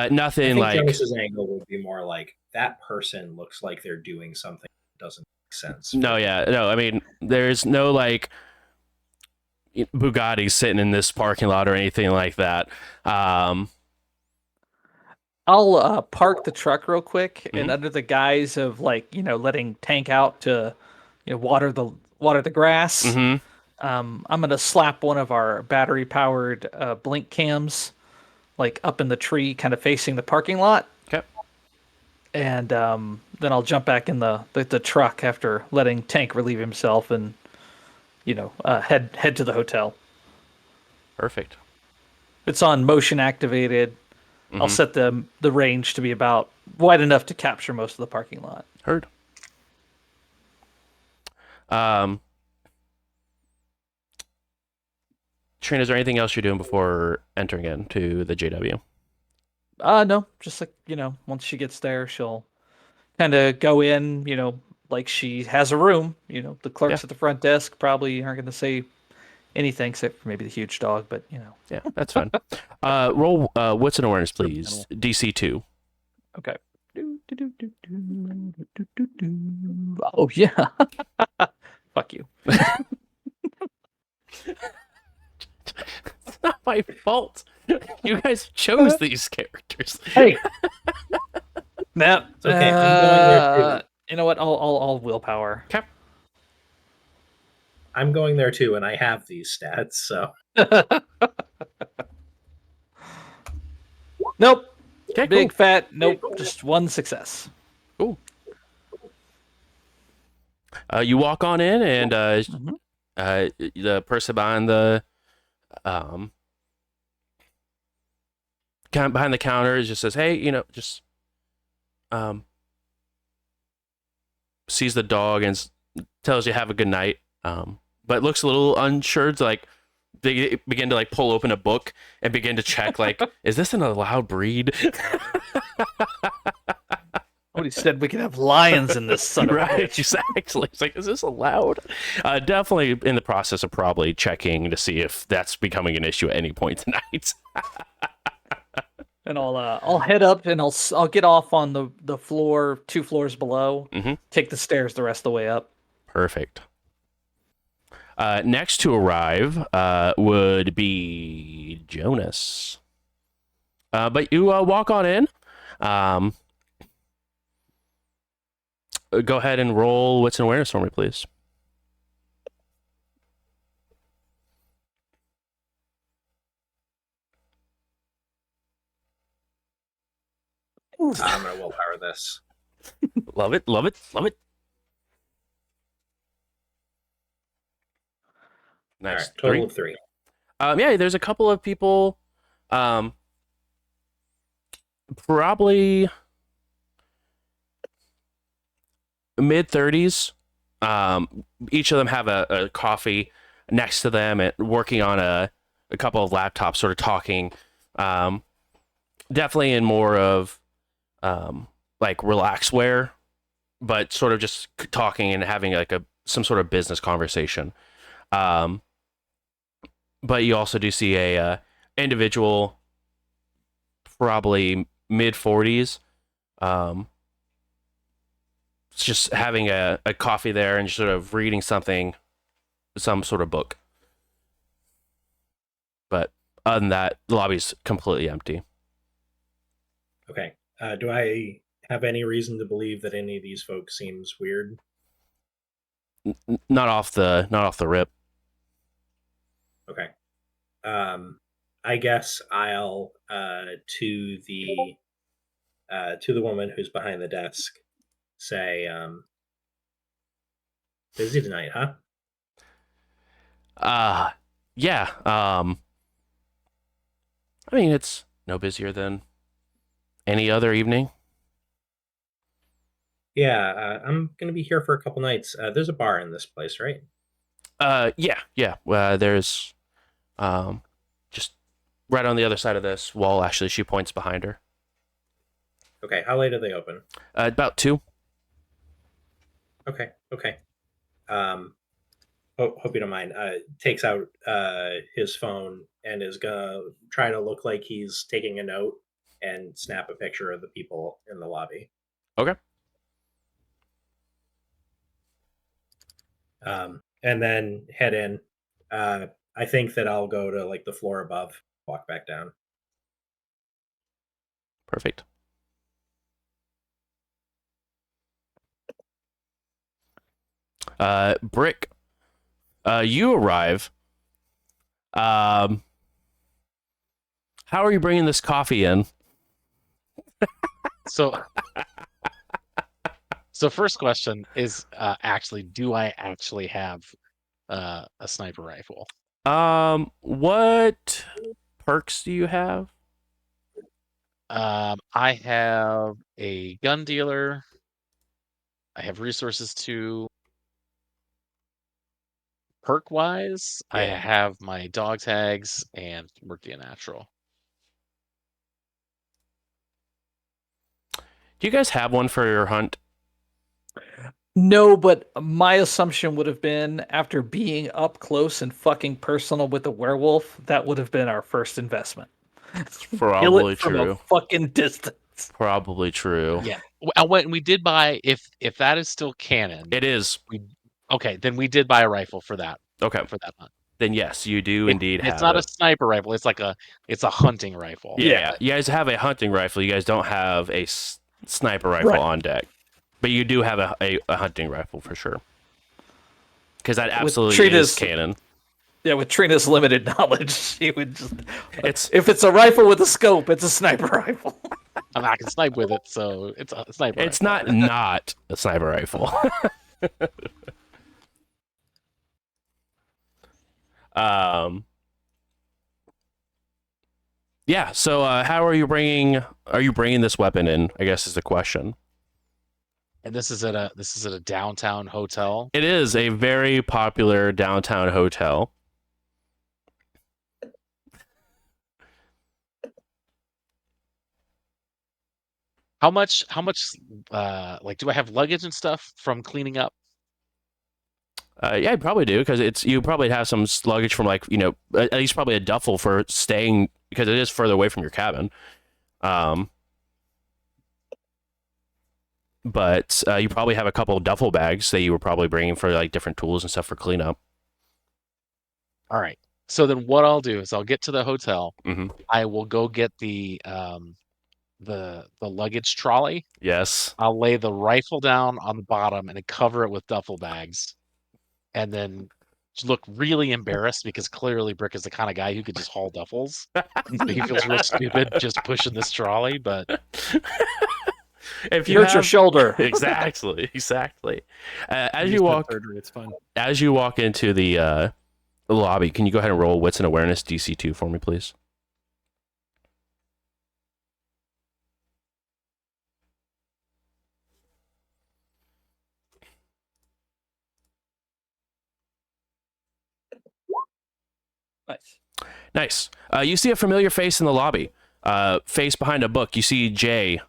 nothing think like. Jonas's angle would be more like that person looks like they're doing something that doesn't make sense. No, yeah, no. I mean, there's no like Bugatti sitting in this parking lot or anything like that. I'll park the truck real quick, and Mhm. under the guise of letting Tank out to water the grass. Mm-hmm. I'm gonna slap one of our battery powered blink cams like up in the tree, kind of facing the parking lot. Okay. And then I'll jump back in the truck after letting Tank relieve himself and head to the hotel. Perfect. It's on motion activated. I'll Mm-hmm. set the range to be about wide enough to capture most of the parking lot. Heard. Trina, is there anything else you're doing before entering into the JW? No, just like once she gets there, she'll kind of go in, like she has a room. The Yeah. clerks at the front desk probably aren't going to say anything except for maybe the huge dog, but Yeah, that's fine. Roll what's an awareness, please? DC 2. Okay. Oh yeah. Fuck you. It's not my fault. You guys chose these characters. Hey. Now, It's okay. I'm going there too. you know what? I'll willpower. Okay. I'm going there too, and I have these stats, so Nope. Okay, Big cool. fat. Nope. Just one success. Cool. You walk on in, and the person behind the behind the counter just says, "Hey, just sees the dog and tells you have a good night." But looks a little unsure. To, like they begin to like pull open a book and begin to check, like, is this an allowed breed? Somebody said we could have lions in this son of a Right, bitch. exactly. It's like, is this allowed? Definitely in the process of probably checking to see if that's becoming an issue at any point tonight. And I'll head up and I'll get off on the floor 2 floors below. Mhm. Take the stairs the rest of the way up. Perfect. Next to arrive would be Jonas. But you walk on in. Go ahead and roll wits and awareness for me, please. I'm gonna willpower this. Love it, love it, love it. All right, Nice. total 3. of 3. Yeah, there's a couple of people, probably mid-30s. Each of them have a coffee next to them and working on a couple of laptops, sort of talking. Definitely in more of like relax wear, but sort of just talking and having like some sort of business conversation. But you also do see a individual, probably mid-40s, just having a coffee there and sort of reading something, some sort of book. But other than that, the lobby's completely empty. Okay. Do I have any reason to believe that any of these folks seems weird? Not off the rip. Okay. I guess I'll to the woman who's behind the desk say, busy tonight, huh? Yeah. I mean, it's no busier than any other evening. Yeah, I'm gonna be here for a couple nights. There's a bar in this place, right? Yeah. There's just right on the other side of this wall. Actually, she points behind her. Okay, how late are they open? About 2. Okay. Hope you don't mind. Takes out his phone and is gonna try to look like he's taking a note and snap a picture of the people in the lobby. Okay. And then head in. I think that I'll go to like the floor above, walk back down. Perfect. Brick, you arrive. How are you bringing this coffee in? So first question is actually, do I actually have a sniper rifle? What perks do you have? I have a gun dealer. I have resources to. Perk wise, I Yeah. have my dog tags and Murky and Natural. Do you guys have one for your hunt? No, but my assumption would have been after being up close and fucking personal with the werewolf, that would have been our first investment. Kill Probably it from true. a fucking distance. Probably true. Yeah. When we did buy, if that is still canon, It is. okay, then we did buy a rifle for that. Okay. For that hunt. Then yes, you do indeed have It's not it. a sniper rifle. It's like it's a hunting rifle. Yeah. You guys have a hunting rifle. You guys don't have a sniper rifle on deck, but you do have a hunting rifle for sure. Because that absolutely is canon. Yeah, with Trina's limited knowledge, she would just. It's if it's a rifle with a scope, it's a sniper rifle. I'm not gonna snipe with it, so it's a sniper. It's rifle. not a sniper rifle. Yeah. So, how are you bringing this weapon in? I guess is the question. And this is at a downtown hotel. It is a very popular downtown hotel. How much like do I have luggage and stuff from cleaning up? Yeah, you probably do because you probably have some luggage from like at least probably a duffel for staying because it is further away from your cabin. But you probably have a couple of duffel bags that you were probably bringing for like different tools and stuff for cleanup. All right. So then what I'll do is I'll get to the hotel. Mm-hmm. I will go get the luggage trolley. Yes. I'll lay the rifle down on the bottom and cover it with duffel bags. And then look really embarrassed because clearly Brick is the kind of guy who could just haul duffels. So he feels real stupid just pushing this trolley, but If You you hurt your have shoulder. exactly. As Just you had walk surgery, it's fine. into the lobby, can you go ahead and roll Wits and Awareness DC2 for me, please? Nice. Nice. You see a familiar face in the lobby. Face behind a book. You see Jay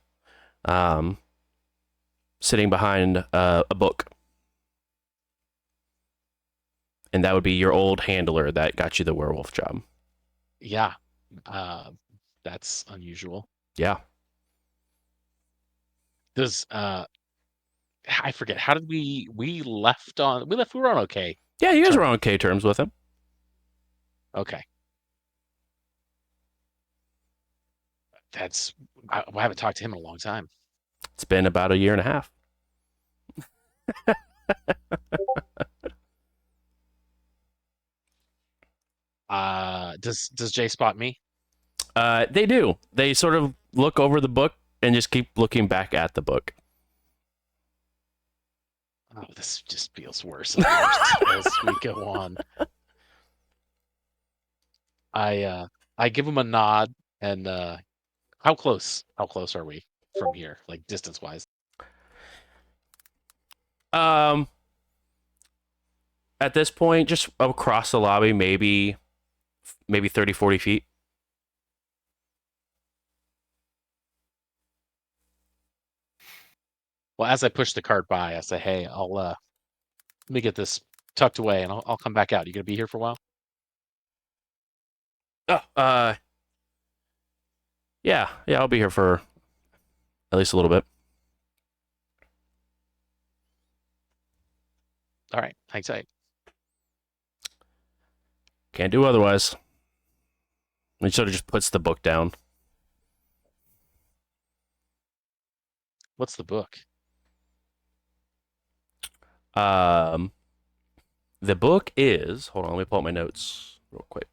sitting behind a book. And that would be your old handler that got you the werewolf job. Yeah. That's unusual. Yeah. Does I forget, how did we left on we were on okay. Yeah, you guys Term. were on okay terms with him. Okay. That's I haven't talked to him in a long time. It's been about a year and a half. Does Jay spot me? They do. They sort of look over the book and just keep looking back at the book. Oh, this just feels worse and worse as we go on. I give him a nod and how close are we from here, like distance wise? At this point, just across the lobby, maybe 30, 40 feet. Well, as I push the cart by, I say, "Hey, I'll let me get this tucked away, and I'll come back out. You gonna be here for a while?" Oh, yeah, I'll be here for at least a little bit. All right, hang tight. Can't do otherwise. He sort of just puts the book down. What's the book? The book is. Hold on, let me pull up my notes real quick.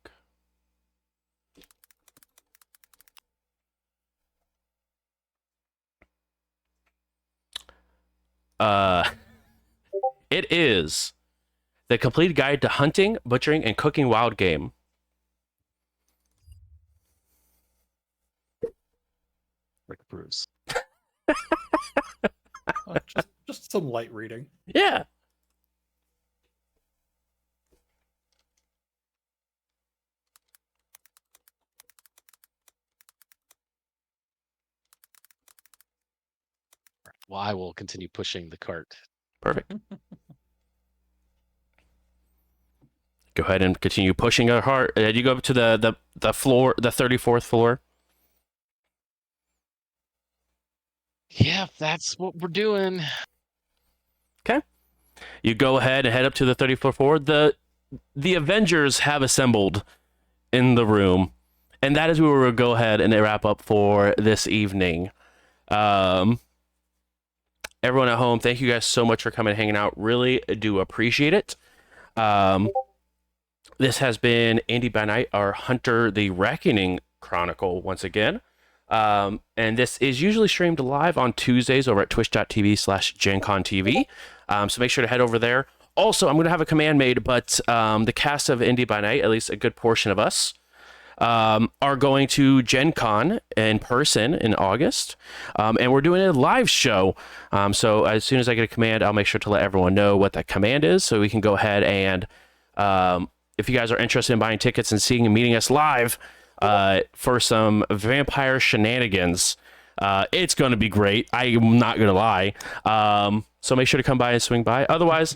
It is The Complete Guide to Hunting, Butchering, and Cooking Wild Game. Rick Bruce. Just some light reading. Yeah. Well, I will continue pushing the cart. Perfect. Go ahead and continue pushing it hard. You go up to the floor, the 34th floor. Yeah, that's what we're doing. Okay. You go ahead and head up to the 34th floor. The Avengers have assembled in the room, and that is where we'll go ahead and wrap up for this evening. Everyone at home, thank you guys so much for coming and hanging out. Really do appreciate it. This has been Indy by Night, our Hunter the Reckoning Chronicle once again. And this is usually streamed live on Tuesdays over at twitch.tv/GenConTV. So make sure to head over there. Also, I'm going to have a command made, but the cast of Indy by Night, at least a good portion of us, are going to Gen Con in person in August. And we're doing a live show. So as soon as I get a command, I'll make sure to let everyone know what that command is so we can go ahead and if you guys are interested in buying tickets and seeing and meeting us live for some vampire shenanigans, it's going to be great. I'm not going to lie. So make sure to come by and swing by. Otherwise,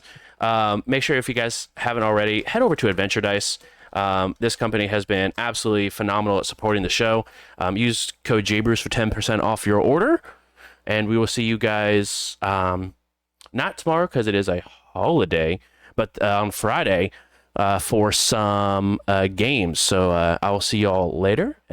make sure if you guys haven't already, head over to Adventure Dice. This company has been absolutely phenomenal at supporting the show. Use code JBruce for 10% off your order. And we will see you guys not tomorrow because it is a holiday, but on Friday for some games. So I will see y'all later.